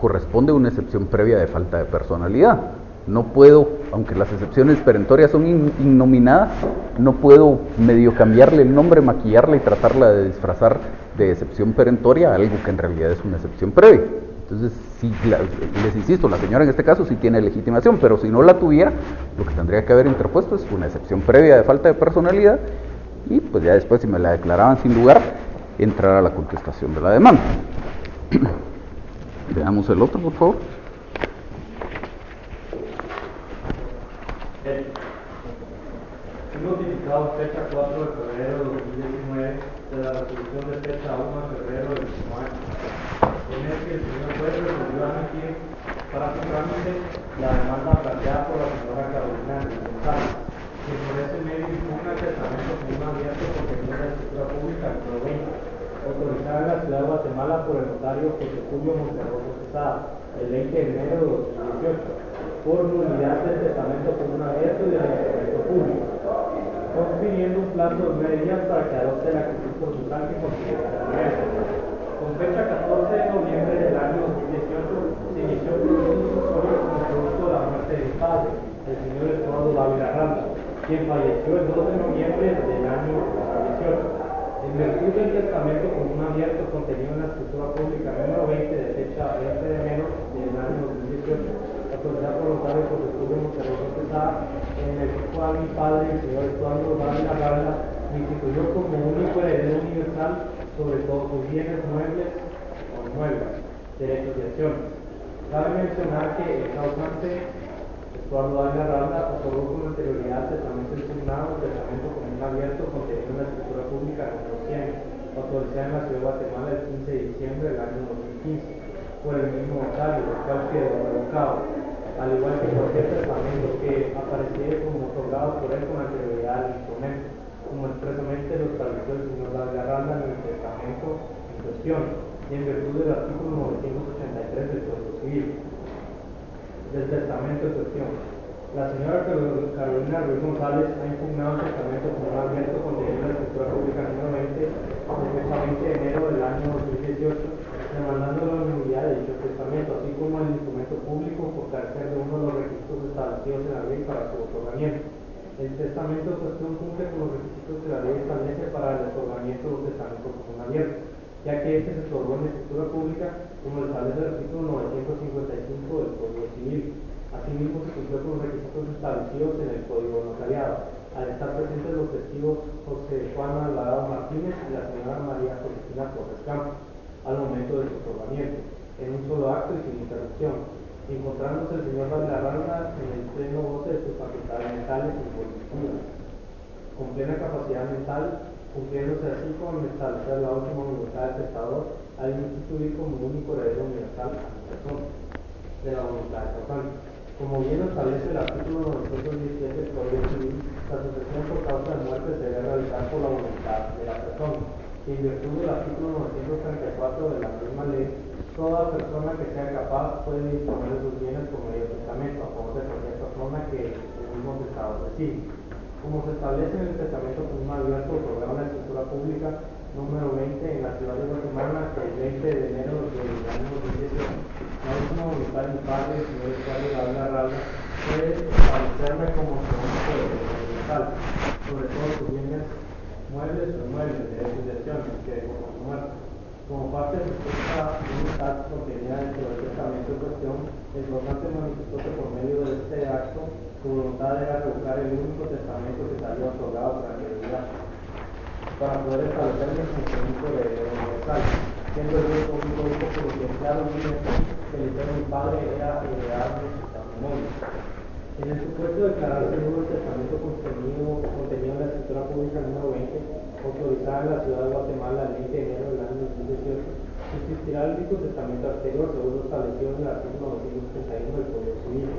corresponde a una excepción previa de falta de personalidad. No puedo, aunque las excepciones perentorias son innominadas, no puedo medio cambiarle el nombre, maquillarla y tratarla de disfrazar de excepción perentoria a algo que en realidad es una excepción previa. Entonces, les insisto, la señora en este caso sí tiene legitimación, pero si no la tuviera, lo que tendría que haber interpuesto es una excepción previa de falta de personalidad, y pues ya después, si me la declaraban sin lugar, entrar a la contestación de la demanda. Veamos el otro, por favor. Es notificado fecha 4 de febrero de 2019 de la resolución de fecha 1 de febrero del mismo año, en el que el señor juez resolvió admitir para su trámite la demanda planteada por la señora Carolina González, que por ese medio impugna el testamento común abierto contenido en la escritura pública número 20, autorizada en la ciudad de Guatemala por el notario José Julio Monterroso Quesada, el 20 de enero de 2018, por nulidad del testamento común abierto y del testamento público, confiriendo un plazo de 9 días para que adopte la actitud consultal que considera pertinente. Con fecha 14 de noviembre del año 2018 se inició un proceso sucesorio como producto de la muerte de mi padre, el señor Eduardo Dávila Randa, quien falleció el 2 de noviembre del año 2018. En virtud del testamento común abierto contenido en la escritura pública número 20 de fecha 20 de enero del año 2018, autorizada por los notario José Julio Monterroso Quesada, en el cual mi padre, el señor Eduardo Dávila Randa, me instituyó como único heredero universal sobre todos sus bienes muebles o inmuebles, derechos y acciones. Cabe mencionar que el causante Eduardo Dávila Randa otorgó con anterioridad al testamento impugnado, el testamento común abierto contenido en la escritura pública número 100, autorizada en la ciudad de Guatemala el 15 de diciembre del año 2015, por el mismo notario, el cual quedó revocado, al igual que cualquier testamento que apareciera como otorgado por él con anterioridad al instrumento, como expresamente lo estableció el señor Dávila Randa en el testamento en cuestión, y en virtud del artículo 983 del Código Civil. Del testamento en cuestión. La señora Carolina Ruiz González ha impugnado el testamento común abierto contenido en la escritura pública número 20 de fecha 20 de enero del año 2018, demandando la nulidad de dicho testamento, así como el instrumento público por carecer de uno de los requisitos establecidos en la ley para su otorgamiento. El testamento en cuestión cumple con los requisitos que la ley establece para el otorgamiento de un testamento común abierto, ya que este se otorgó en la escritura pública como lo establece el artículo 955 del Código Civil. Asimismo, se cumplió con los requisitos establecidos en el Código Notariado, al estar presentes los testigos José Juan Alvarado Martínez y la señora María Cristina Torres Campos, al momento de su otorgamiento, en un solo acto y sin interrupción, encontrándose el señor Dávila Randa en el pleno goce de sus facultades mentales y cognitivas, con plena capacidad mental, cumpliéndose así con establecer la última voluntad del testador al instituir como único heredero universal a la persona de la voluntad del causante. Como bien lo establece el artículo 917 del Código Civil, la sucesión por causa de muerte se debe realizar por la voluntad de la persona. Y en virtud del artículo 934 de la misma ley, toda persona que sea capaz puede disponer de sus bienes por medio de testamento a favor de cualquier persona que el mismo testador decide. Como se establece en el testamento común abierto otorgado en la escritura Pública número 20 en la ciudad de Guatemala el 20 de enero del año 2018. La última voluntad de mi padre, el señor Eduardo Gabriel Arralda, fue establecerme como segundo local, sobre todo sus bienes muebles o inmuebles de asociación que dejó con su muerte. Como parte de esta voluntad contenida dentro del testamento en cuestión, el votante manifestó que por medio de este acto su voluntad era revocar el único testamento que se había otorgado para heredidad, para poder establecer el funcionamiento de heredero universal, siendo el único por lo que claro que el de mi padre era heredar de su patrimonio. En el supuesto de declararse nulo el testamento contenido en la escritura pública número 20, autorizada en la ciudad de Guatemala el 20 de enero del año 2018, existirá el único testamento anterior según lo establecido en el artículo 231 del Código Civil.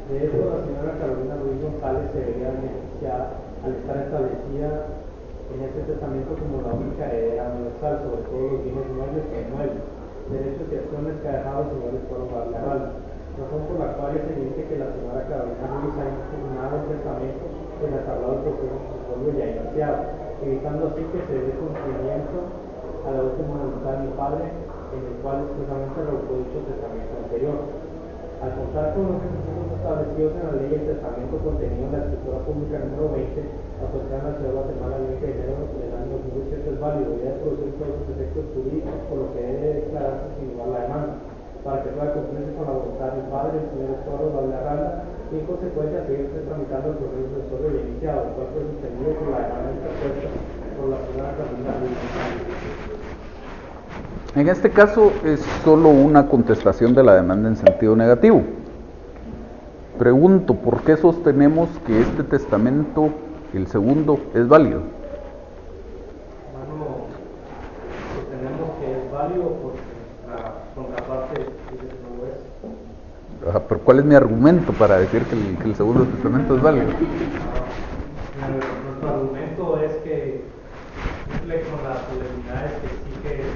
De hecho, la señora Carolina Ruiz González se vería beneficiada al estar establecida en este testamento como la única heredera universal sobre todos los bienes muebles e inmuebles, derechos y acciones que ha dejado el señor Escuadrón Barleral, razón por la cual es evidente que la señora Carolina Ruiz ha impugnado el testamento en el tablado del proceso sucesorio ya iniciado, evitando así que se dé cumplimiento a la última voluntad de mi padre, en el cual expresamente revocó dicho testamento anterior. Al contar con los requisitos establecidos en la ley, el testamento contenido en la escritura pública número 20, asociada en la ciudad de Guatemala el 20 de enero del año 2018 es válido y debe producir todos sus efectos jurídicos, por lo que debe declararse sin lugar la demanda, para que pueda cumplirse con la voluntad del padre, el señor Escuadrón Barleral, y en consecuencia seguirse tramitando el proceso sucesorio ya iniciado, el cual fue suspendido por la demanda interpuesta por la señora Carolina Ruiz. En este caso es solo una contestación de la demanda en sentido negativo. Pregunto, ¿por qué sostenemos que este testamento, el segundo, es válido? Bueno, sostenemos que es válido porque la contraparte dice que no lo es. Ajá, pero ¿cuál es mi argumento para decir que el segundo testamento es válido? Nuestro argumento es que cumple con las solemnidades que exige el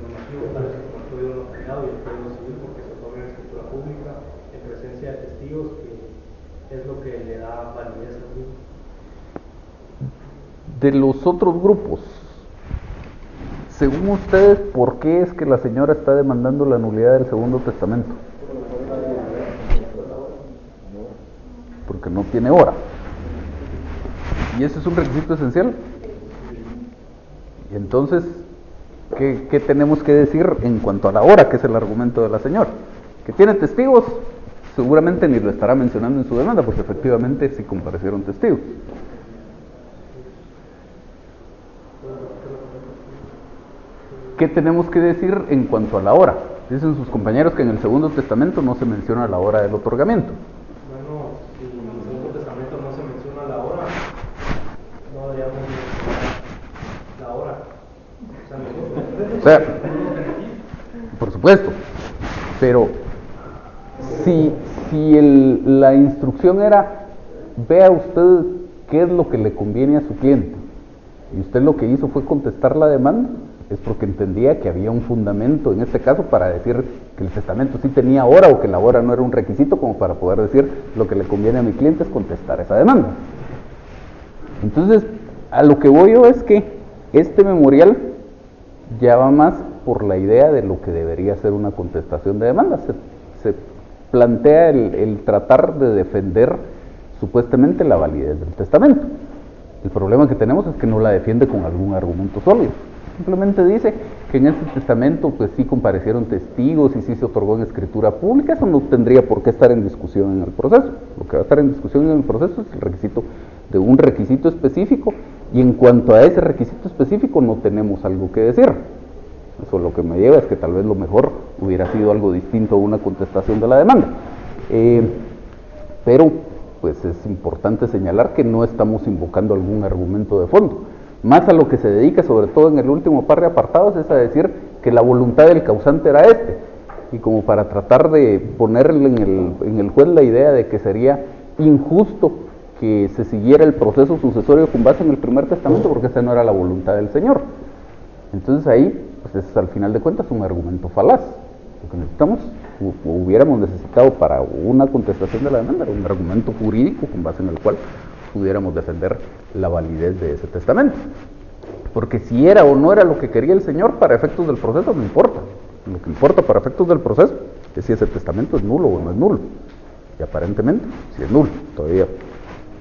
normativo para que el Código Notariado y el Código Civil, porque se otorga en escritura pública en presencia de testigos, que es lo que le da validez al mismo. De los otros grupos, según ustedes, ¿por qué es que la señora está demandando la nulidad del segundo testamento? Porque no tiene hora. ¿Y ese es un requisito esencial? Y entonces, ¿qué tenemos que decir en cuanto a la hora, que es el argumento de la señora? Que tiene testigos, seguramente ni lo estará mencionando en su demanda, porque efectivamente sí comparecieron testigos. ¿Qué tenemos que decir en cuanto a la hora? Dicen sus compañeros que en el segundo testamento no se menciona la hora del otorgamiento. Bueno, si en el segundo testamento no se menciona la hora, no deberíamos mencionar la hora. O sea, por supuesto, pero si la instrucción era, vea usted qué es lo que le conviene a su cliente, y usted lo que hizo fue contestar la demanda, es porque entendía que había un fundamento en este caso para decir que el testamento sí tenía hora o que la hora no era un requisito como para poder decir lo que le conviene a mi cliente es contestar esa demanda. Entonces, a lo que voy yo es que este memorial ya va más por la idea de lo que debería ser una contestación de demanda. Se plantea el tratar de defender supuestamente la validez del testamento. El problema que tenemos es que no la defiende con algún argumento sólido. Simplemente dice que en este testamento pues sí comparecieron testigos y sí se otorgó en escritura pública. Eso no tendría por qué estar en discusión en el proceso. Lo que va a estar en discusión en el proceso es el requisito de un requisito específico, y en cuanto a ese requisito específico no tenemos algo que decir. Eso lo que me lleva es que tal vez lo mejor hubiera sido algo distinto a una contestación de la demanda. Pero pues es importante señalar que no estamos invocando algún argumento de fondo. Más a lo que se dedica, sobre todo en el último par de apartados, es a decir que la voluntad del causante era este, y como para tratar de ponerle en el juez la idea de que sería injusto que se siguiera el proceso sucesorio con base en el primer testamento, porque esa no era la voluntad del Señor. Entonces ahí, pues es al final de cuentas un argumento falaz. Lo que necesitamos, o hubiéramos necesitado para una contestación de la demanda, era un argumento jurídico con base en el cual pudiéramos defender la validez de ese testamento. Porque si era o no era lo que quería el señor, para efectos del proceso no importa. Lo que importa para efectos del proceso es si ese testamento es nulo o no es nulo. Y aparentemente, si es nulo. Todavía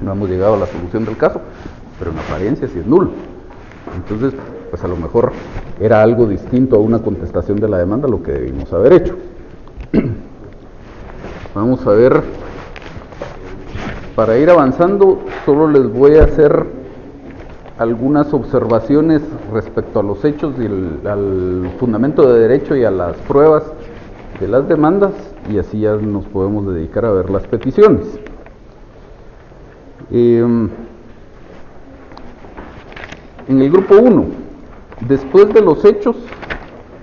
no hemos llegado a la solución del caso, pero en apariencia sí es nulo. Entonces, pues a lo mejor era algo distinto a una contestación de la demanda lo que debimos haber hecho. Vamos a ver, para ir avanzando, solo les voy a hacer algunas observaciones respecto a los hechos y al fundamento de derecho y a las pruebas de las demandas, y así ya nos podemos dedicar a ver las peticiones. En el grupo 1, después de los hechos,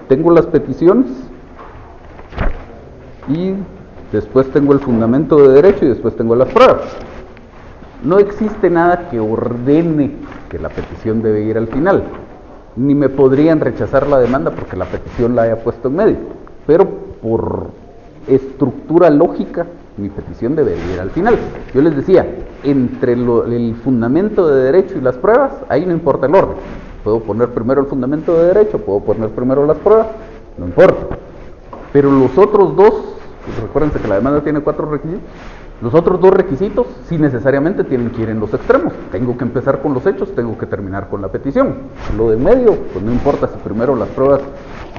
tengo las peticiones y después tengo el fundamento de derecho y después tengo las pruebas. No existe nada que ordene que la petición debe ir al final, ni me podrían rechazar la demanda porque la petición la haya puesto en medio, pero por estructura lógica mi petición debe ir al final. Yo les decía, entre el fundamento de derecho y las pruebas, ahí no importa el orden. Puedo poner primero el fundamento de derecho, puedo poner primero las pruebas, no importa. Pero los otros dos, pues recuérdense que la demanda tiene 4 requisitos, los otros 2 requisitos sí necesariamente tienen que ir en los extremos. Tengo que empezar con los hechos, tengo que terminar con la petición. Lo de medio, pues no importa si primero las pruebas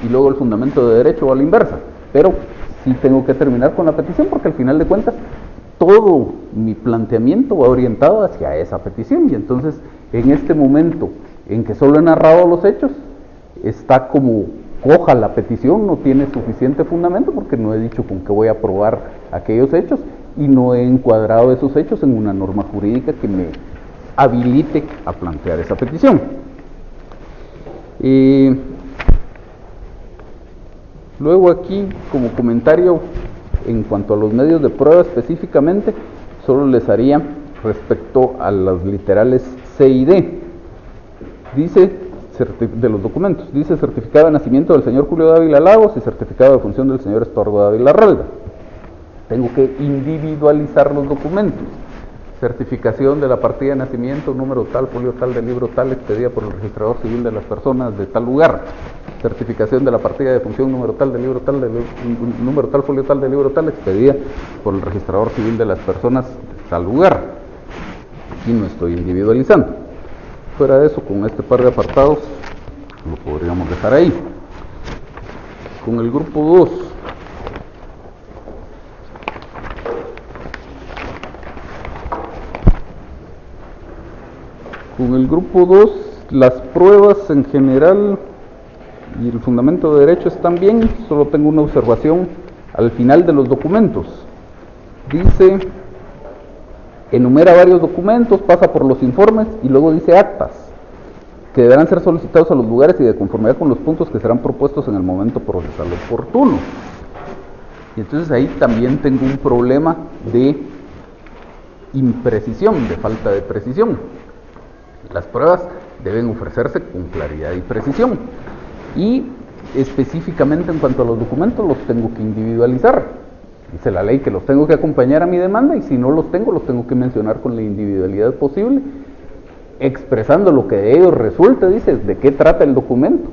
y luego el fundamento de derecho o a la inversa, pero sí tengo que terminar con la petición porque al final de cuentas todo mi planteamiento va orientado hacia esa petición, y entonces en este momento en que solo he narrado los hechos, está como coja la petición, no tiene suficiente fundamento porque no he dicho con qué voy a probar aquellos hechos y no he encuadrado esos hechos en una norma jurídica que me habilite a plantear esa petición. Luego aquí, como comentario en cuanto a los medios de prueba específicamente, solo les haría respecto a las literales C y D. Dice, de los documentos, dice certificado de nacimiento del señor Julio Dávila Lagos y certificado de función del señor Estuardo Dávila Ralda. Tengo que individualizar los documentos. Certificación de la partida de nacimiento, número tal, folio tal, del libro tal, expedida por el registrador civil de las personas de tal lugar. Certificación de la partida de función, número tal, del libro tal, número tal, folio tal, del libro tal, expedida por el registrador civil de las personas de tal lugar. Aquí no estoy individualizando. Fuera de eso, con este par de apartados, lo podríamos dejar ahí. Con el grupo 2, las pruebas en general y el fundamento de derecho están bien, solo tengo una observación al final de los documentos. Dice, enumera varios documentos, pasa por los informes y luego dice actas, que deberán ser solicitados a los lugares y de conformidad con los puntos que serán propuestos en el momento procesal oportuno. Y entonces ahí también tengo un problema de imprecisión, de falta de precisión. Las pruebas deben ofrecerse con claridad y precisión. Y específicamente en cuanto a los documentos, los tengo que individualizar. Dice la ley que los tengo que acompañar a mi demanda, y si no los tengo que mencionar con la individualidad posible, expresando lo que de ellos resulte, dice, de qué trata el documento,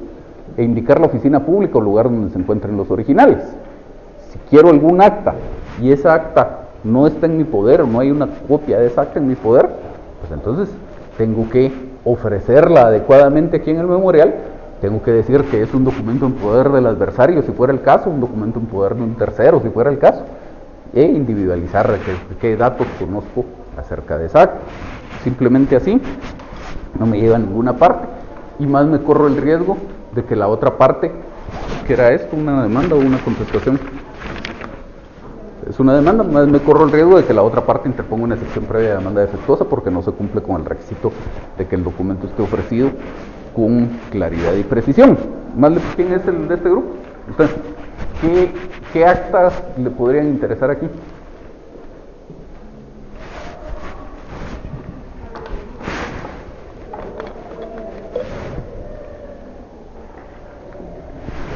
e indicar la oficina pública o lugar donde se encuentren los originales. Si quiero algún acta, y esa acta no está en mi poder, o no hay una copia de esa acta en mi poder, pues entonces tengo que ofrecerla adecuadamente aquí en el memorial. Tengo que decir que es un documento en poder del adversario, si fuera el caso, un documento en poder de un tercero, si fuera el caso, e individualizar qué datos conozco acerca de esa acta. Simplemente así no me lleva a ninguna parte, y más me corro el riesgo de que la otra parte, ¿qué era esto? ¿Una demanda o una contestación? Es una demanda, más me corro el riesgo de que la otra parte interponga una excepción previa de demanda defectuosa porque no se cumple con el requisito de que el documento esté ofrecido con claridad y precisión. ¿Quién es el de este grupo? Entonces, ¿qué actas le podrían interesar aquí?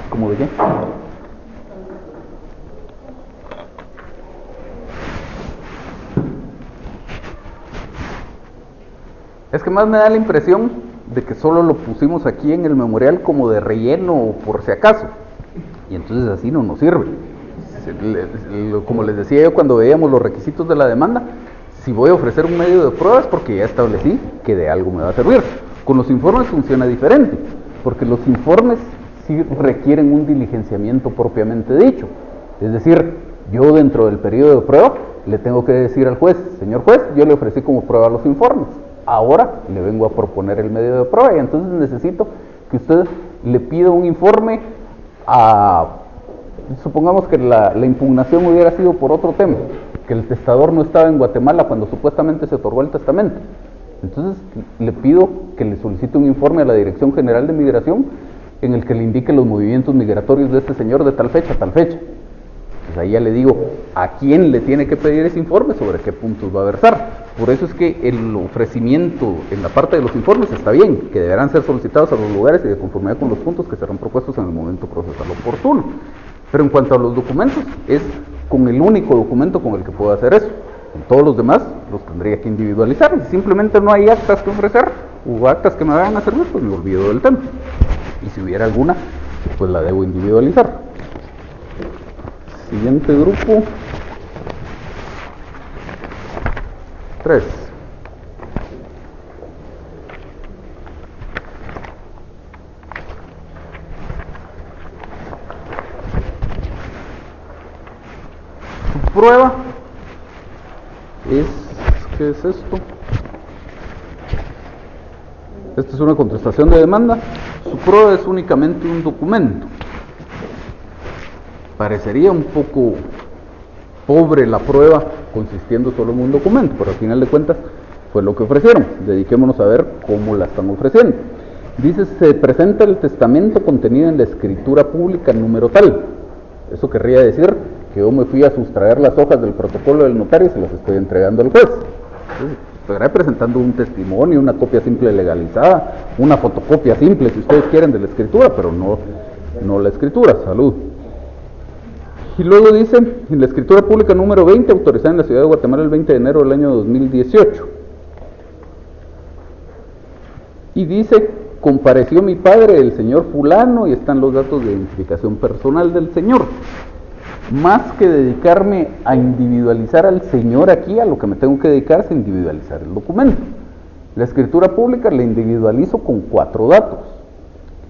¿Cómo de qué? Es que más me da la impresión, de que solo lo pusimos aquí en el memorial como de relleno o por si acaso, y entonces así no nos sirve. Como les decía yo cuando veíamos los requisitos de la demanda, si voy a ofrecer un medio de pruebas porque ya establecí que de algo me va a servir. Con los informes funciona diferente, porque los informes sí requieren un diligenciamiento propiamente dicho. Es decir, yo dentro del periodo de prueba le tengo que decir al juez: señor juez, yo le ofrecí como prueba los informes, ahora le vengo a proponer el medio de prueba, y entonces necesito que usted le pida un informe supongamos que la impugnación hubiera sido por otro tema, que el testador no estaba en Guatemala cuando supuestamente se otorgó el testamento. Entonces le pido que le solicite un informe a la Dirección General de Migración en el que le indique los movimientos migratorios de este señor de tal fecha a tal fecha. Pues ahí ya le digo a quién le tiene que pedir ese informe, sobre qué puntos va a versar. Por eso es que el ofrecimiento en la parte de los informes está bien, que deberán ser solicitados a los lugares y de conformidad con los puntos que serán propuestos en el momento procesal oportuno. Pero en cuanto a los documentos, es con el único documento con el que puedo hacer eso. En todos los demás los tendría que individualizar. Si simplemente no hay actas que ofrecer o actas que me vayan a servir, pues me olvido del tema. Y si hubiera alguna, pues la debo individualizar. Siguiente grupo. 3. Prueba ¿qué es esto? Esta es una contestación de demanda. Su prueba es únicamente un documento. Parecería un poco pobre la prueba consistiendo solo en un documento, pero al final de cuentas fue lo que ofrecieron. Dediquémonos a ver cómo la están ofreciendo. Dice: se presenta el testamento contenido en la escritura pública número tal. Eso querría decir que yo me fui a sustraer las hojas del protocolo del notario y se las estoy entregando al juez. Entonces, estaré presentando un testimonio, una copia simple legalizada, una fotocopia simple si ustedes quieren de la escritura, pero no la escritura. Salud. Y luego dice: en la escritura pública número 20, autorizada en la ciudad de Guatemala el 20 de enero del año 2018. Y dice: compareció mi padre, el señor fulano, y están los datos de identificación personal del señor. Más que dedicarme a individualizar al señor aquí, a lo que me tengo que dedicar es a individualizar el documento. La escritura pública la individualizo con 4 datos: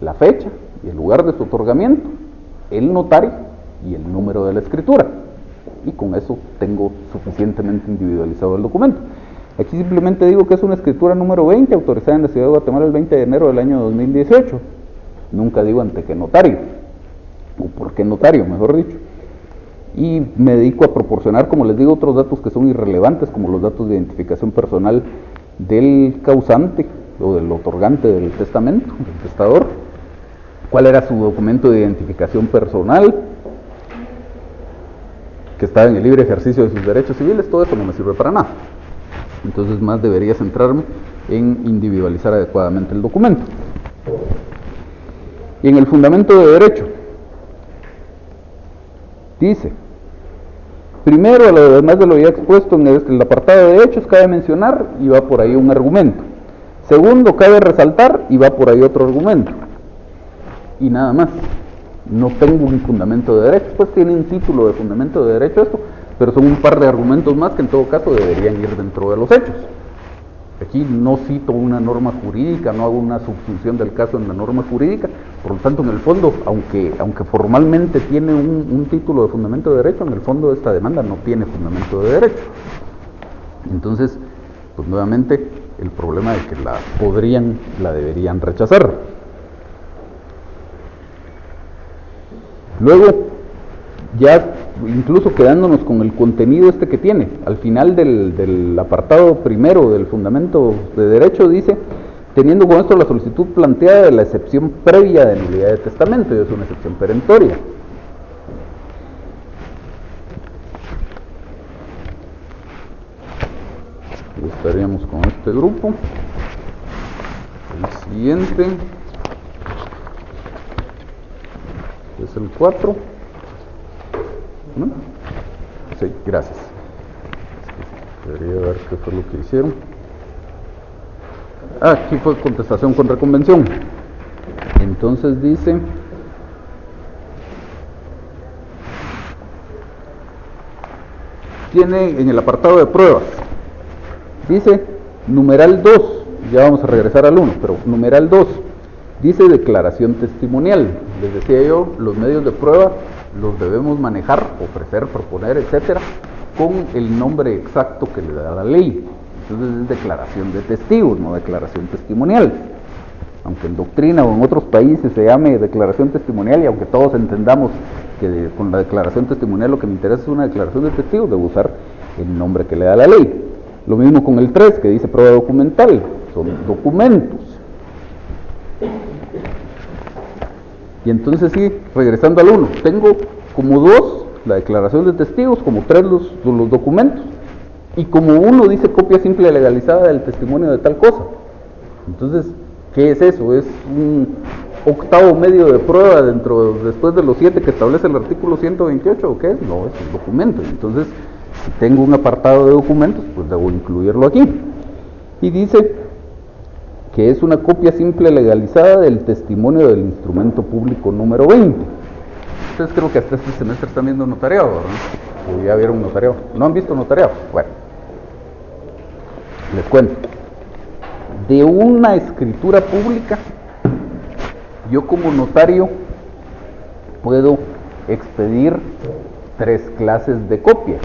la fecha y el lugar de su otorgamiento, el notario y el número de la escritura. Y con eso tengo suficientemente individualizado el documento. Aquí simplemente digo que es una escritura número 20, autorizada en la ciudad de Guatemala el 20 de enero del año 2018. Nunca digo ante qué notario, o por qué notario, mejor dicho. Y me dedico a proporcionar, como les digo, otros datos que son irrelevantes, como los datos de identificación personal del causante o del otorgante del testamento, del testador, cuál era su documento de identificación personal, que estaba en el libre ejercicio de sus derechos civiles. Todo eso no me sirve para nada. Entonces más debería centrarme en individualizar adecuadamente el documento. Y en el fundamento de derecho dice: primero, además de lo ya expuesto en el apartado de hechos, cabe mencionar, y va por ahí un argumento. Segundo, cabe resaltar, y va por ahí otro argumento. Y nada más. No tengo un fundamento de derecho. Pues tiene un título de fundamento de derecho esto, pero son un par de argumentos más que en todo caso deberían ir dentro de los hechos. Aquí no cito una norma jurídica, no hago una subsunción del caso en la norma jurídica. Por lo tanto, en el fondo, aunque formalmente tiene un título de fundamento de derecho, en el fondo esta demanda no tiene fundamento de derecho. Entonces, pues nuevamente el problema de que la deberían rechazar. Luego, ya incluso quedándonos con el contenido que tiene, al final del apartado primero del fundamento de derecho dice: teniendo con esto la solicitud planteada de la excepción previa de nulidad de testamento, y es una excepción perentoria. Y estaríamos con este grupo. El siguiente es el 4. ¿No? Sí, gracias. Debería ver qué fue lo que hicieron. aquí fue contestación con reconvención. Entonces dice, tiene en el apartado de pruebas, dice numeral 2, ya vamos a regresar al 1, pero numeral 2, dice declaración testimonial. Les decía yo, los medios de prueba los debemos manejar, ofrecer, proponer, etcétera, con el nombre exacto que le da la ley. Entonces es declaración de testigos, no declaración testimonial. Aunque en doctrina o en otros países se llame declaración testimonial, y aunque todos entendamos que con la declaración testimonial lo que me interesa es una declaración de testigos, debo usar el nombre que le da la ley. Lo mismo con el 3, que dice prueba documental, son documentos. Y entonces sí, regresando al 1, tengo como 2 la declaración de testigos, como 3 los documentos, y como 1 dice copia simple legalizada del testimonio de tal cosa. Entonces, ¿qué es eso? ¿Es un octavo medio de prueba después de los 7 que establece el artículo 128 o qué es? No, es un documento. Entonces, si tengo un apartado de documentos, pues debo incluirlo aquí. Y dice que es una copia simple legalizada del testimonio del instrumento público número 20. Ustedes creo que hasta este semestre están viendo notariado, ¿verdad? O ya vieron notariado. ¿No han visto notariado? Bueno, les cuento. De una escritura pública, yo como notario puedo expedir 3 clases de copias.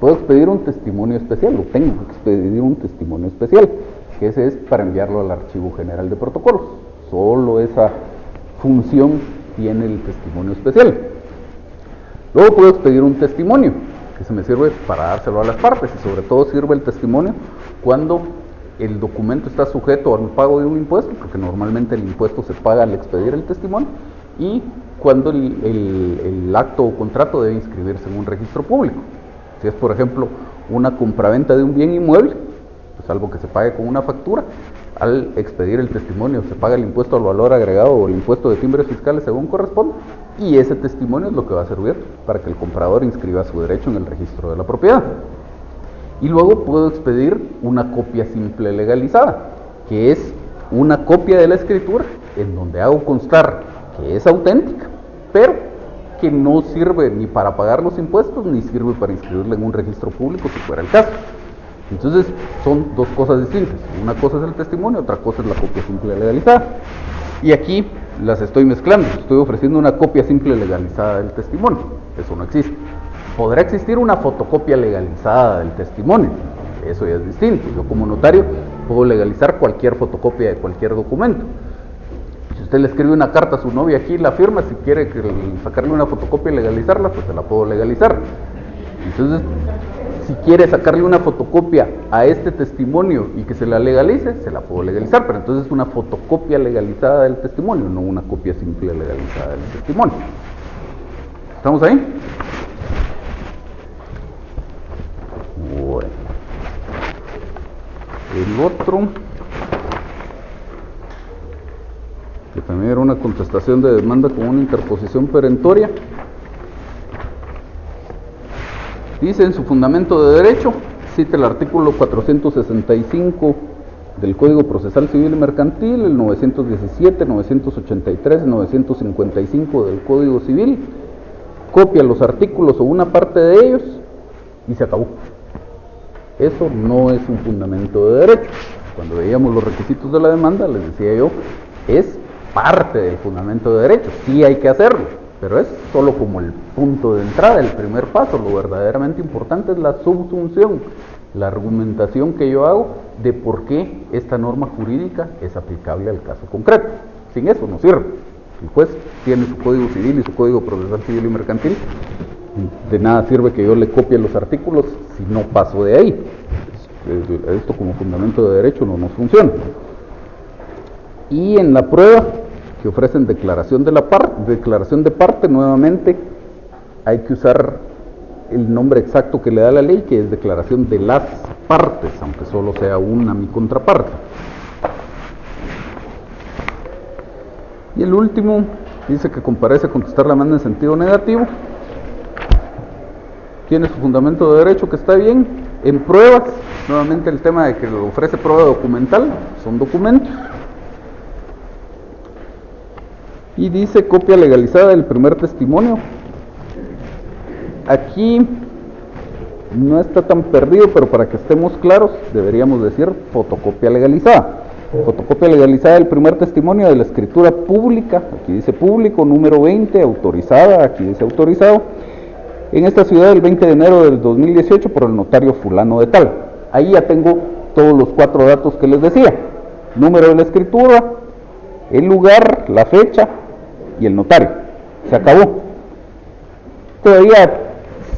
Puedo expedir un testimonio especial, o tengo que expedir un testimonio especial, que ese es para enviarlo al Archivo General de Protocolos. Solo esa función tiene el testimonio especial. Luego puedo expedir un testimonio, que se me sirve para dárselo a las partes, y sobre todo sirve el testimonio cuando el documento está sujeto al pago de un impuesto, porque normalmente el impuesto se paga al expedir el testimonio, y cuando el acto o contrato debe inscribirse en un registro público. Si es, por ejemplo, una compraventa de un bien inmueble, salvo que se pague con una factura, al expedir el testimonio se paga el impuesto al valor agregado o el impuesto de timbres fiscales según corresponde, y ese testimonio es lo que va a servir para que el comprador inscriba su derecho en el registro de la propiedad. Y luego puedo expedir una copia simple legalizada, que es una copia de la escritura en donde hago constar que es auténtica, pero que no sirve ni para pagar los impuestos ni sirve para inscribirla en un registro público si fuera el caso. Entonces son 2 cosas distintas. Una cosa es el testimonio, otra cosa es la copia simple legalizada. Y aquí las estoy mezclando. Estoy ofreciendo una copia simple legalizada del testimonio. Eso no existe. Podrá existir una fotocopia legalizada del testimonio. Eso ya es distinto. Yo como notario puedo legalizar cualquier fotocopia de cualquier documento. Si usted le escribe una carta a su novia aquí, la firma, si quiere sacarle una fotocopia y legalizarla, pues se la puedo legalizar. Entonces, si quiere sacarle una fotocopia a este testimonio y que se la legalice, se la puedo legalizar, pero entonces es una fotocopia legalizada del testimonio, no una copia simple legalizada del testimonio. ¿Estamos ahí? Bueno. El otro, que también era una contestación de demanda con una interposición perentoria, dice en su fundamento de derecho, cita el artículo 465 del Código Procesal Civil y Mercantil, el 917, 983, 955 del Código Civil, copia los artículos o una parte de ellos y se acabó. Eso no es un fundamento de derecho. Cuando veíamos los requisitos de la demanda, les decía yo, es parte del fundamento de derecho, sí hay que hacerlo, pero es solo como el punto de entrada, el primer paso. Lo verdaderamente importante es la subsunción, la argumentación que yo hago de por qué esta norma jurídica es aplicable al caso concreto. Sin eso no sirve. El juez tiene su Código Civil y su Código Procesal Civil y Mercantil. De nada sirve que yo le copie los artículos si no paso de ahí. Esto como fundamento de derecho no nos funciona. Y en la prueba que ofrecen declaración de parte, nuevamente hay que usar el nombre exacto que le da la ley, que es declaración de las partes, aunque solo sea una mi contraparte. Y el último dice que comparece a contestar la demanda en sentido negativo. Tiene su fundamento de derecho que está bien, En pruebas, nuevamente el tema de que lo ofrece prueba documental, son documentos. Y dice copia legalizada del primer testimonio. Aquí no está tan perdido, pero para que estemos claros, deberíamos decir fotocopia legalizada. Fotocopia legalizada del primer testimonio de la escritura pública, aquí dice público, número 20, autorizada, aquí dice autorizado, en esta ciudad el 20 de enero del 2018 por el notario fulano de tal. Ahí ya tengo todos los 4 datos que les decía: número de la escritura, el lugar, la fecha y el notario. Se acabó. Todavía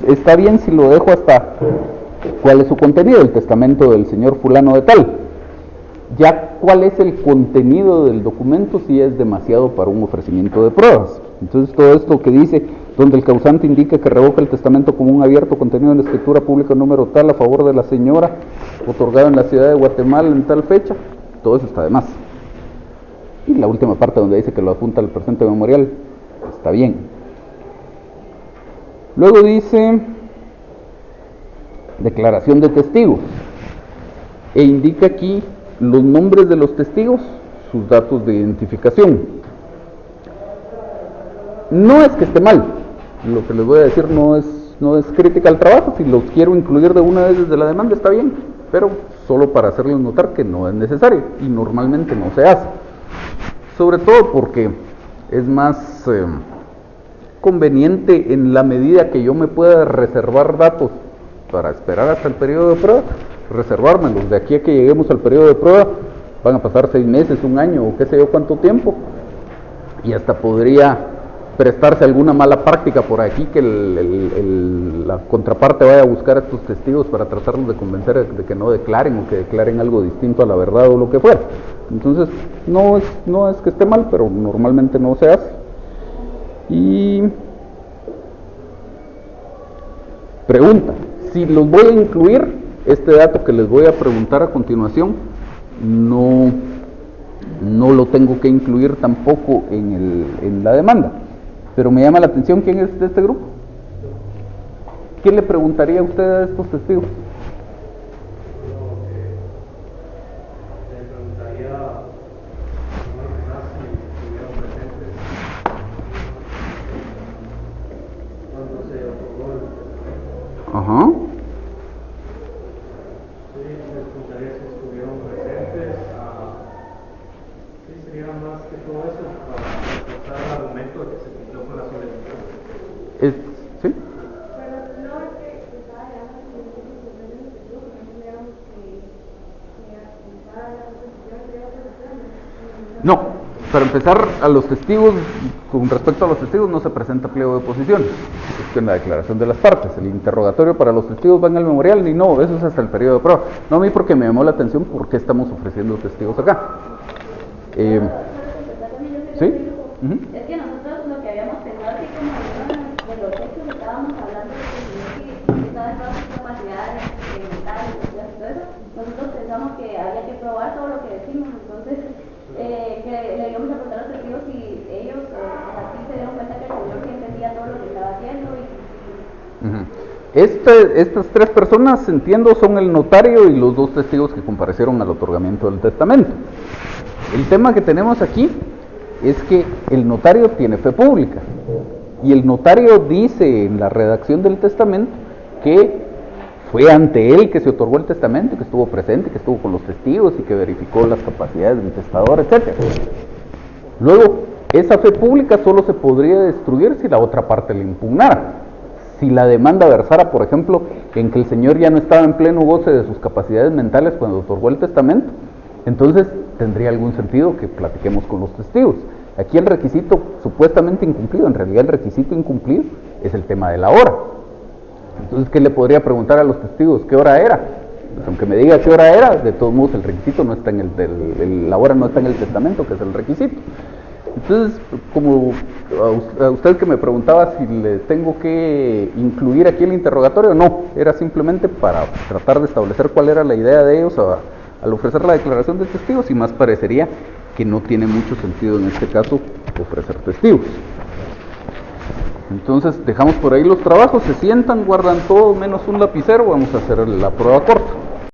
está bien si lo dejo hasta cuál es su contenido, el testamento del señor fulano de tal. Ya cuál es el contenido del documento si es demasiado para un ofrecimiento de pruebas. Entonces todo esto que dice, donde el causante indica que revoca el testamento común abierto contenido en la escritura pública número tal a favor de la señora, otorgado en la ciudad de Guatemala en tal fecha, todo eso está de más. Y la última parte donde dice que lo apunta al presente memorial, está bien. Luego dice declaración de testigos e indica aquí los nombres de los testigos, sus datos de identificación. No es que esté mal, lo que les voy a decir no es crítica al trabajo. Si los quiero incluir de una vez desde la demanda está bien, pero solo para hacerles notar que no es necesario y normalmente no se hace, sobre todo porque es más conveniente en la medida que yo me pueda reservar datos para esperar hasta el periodo de prueba, reservármelos. De aquí a que lleguemos al periodo de prueba van a pasar 6 meses, 1 año o qué sé yo cuánto tiempo, y hasta podría prestarse alguna mala práctica por aquí, que la contraparte vaya a buscar a estos testigos para tratarlos de convencer de que no declaren o que declaren algo distinto a la verdad o lo que fuera. Entonces no es que esté mal, pero normalmente no se hace. Y pregunta, si los voy a incluir, este dato que les voy a preguntar a continuación no lo tengo que incluir tampoco en la demanda, pero me llama la atención quién es de este grupo. ¿Qué le preguntaría usted a estos testigos? Ajá. Sí, les preguntaría si estuvieron presentes. Sí, sería más que todo eso para reforzar el argumento de que se cumplió con la solemnidad. ¿Sí? Pero no es que estaba llamando que no, para empezar, a los testigos, con respecto a los testigos, no se presenta pliego de posiciones, es que en la declaración de las partes, el interrogatorio para los testigos va en el memorial, ni no, eso es hasta el periodo de prueba. No a mí, porque me llamó la atención por qué estamos ofreciendo testigos acá. ¿Sí? Es que nosotros lo que habíamos pensado, así como de los hechos que estábamos hablando, de que estaba en todas sus capacidades mentales y todo eso, nosotros pensamos que había que probar todo lo que decimos. Entonces que le íbamos a preguntar a los testigos si ellos así se dieron cuenta que el Señor sí entendía todo lo que estaba haciendo. Estas 3 personas, entiendo, son el notario y los 2 testigos que comparecieron al otorgamiento del testamento. El tema que tenemos aquí es que el notario tiene fe pública y el notario dice en la redacción del testamento que fue ante él que se otorgó el testamento, que estuvo presente, que estuvo con los testigos y que verificó las capacidades del testador, etc. Luego, esa fe pública solo se podría destruir si la otra parte le impugnara. Si la demanda versara, por ejemplo, en que el señor ya no estaba en pleno goce de sus capacidades mentales cuando otorgó el testamento, entonces tendría algún sentido que platiquemos con los testigos. Aquí el requisito supuestamente incumplido, en realidad el requisito incumplido es el tema de la hora. Entonces, ¿qué le podría preguntar a los testigos? ¿Qué hora era? Pues aunque me diga qué hora era, de todos modos el requisito no está en la hora no está en el testamento, que es el requisito. Entonces, como a usted que me preguntaba si le tengo que incluir aquí el interrogatorio, no, era simplemente para tratar de establecer cuál era la idea de ellos al ofrecer la declaración de testigos, y más parecería que no tiene mucho sentido en este caso ofrecer testigos. Entonces dejamos por ahí los trabajos, se sientan, guardan todo menos un lapicero, vamos a hacer la prueba corta.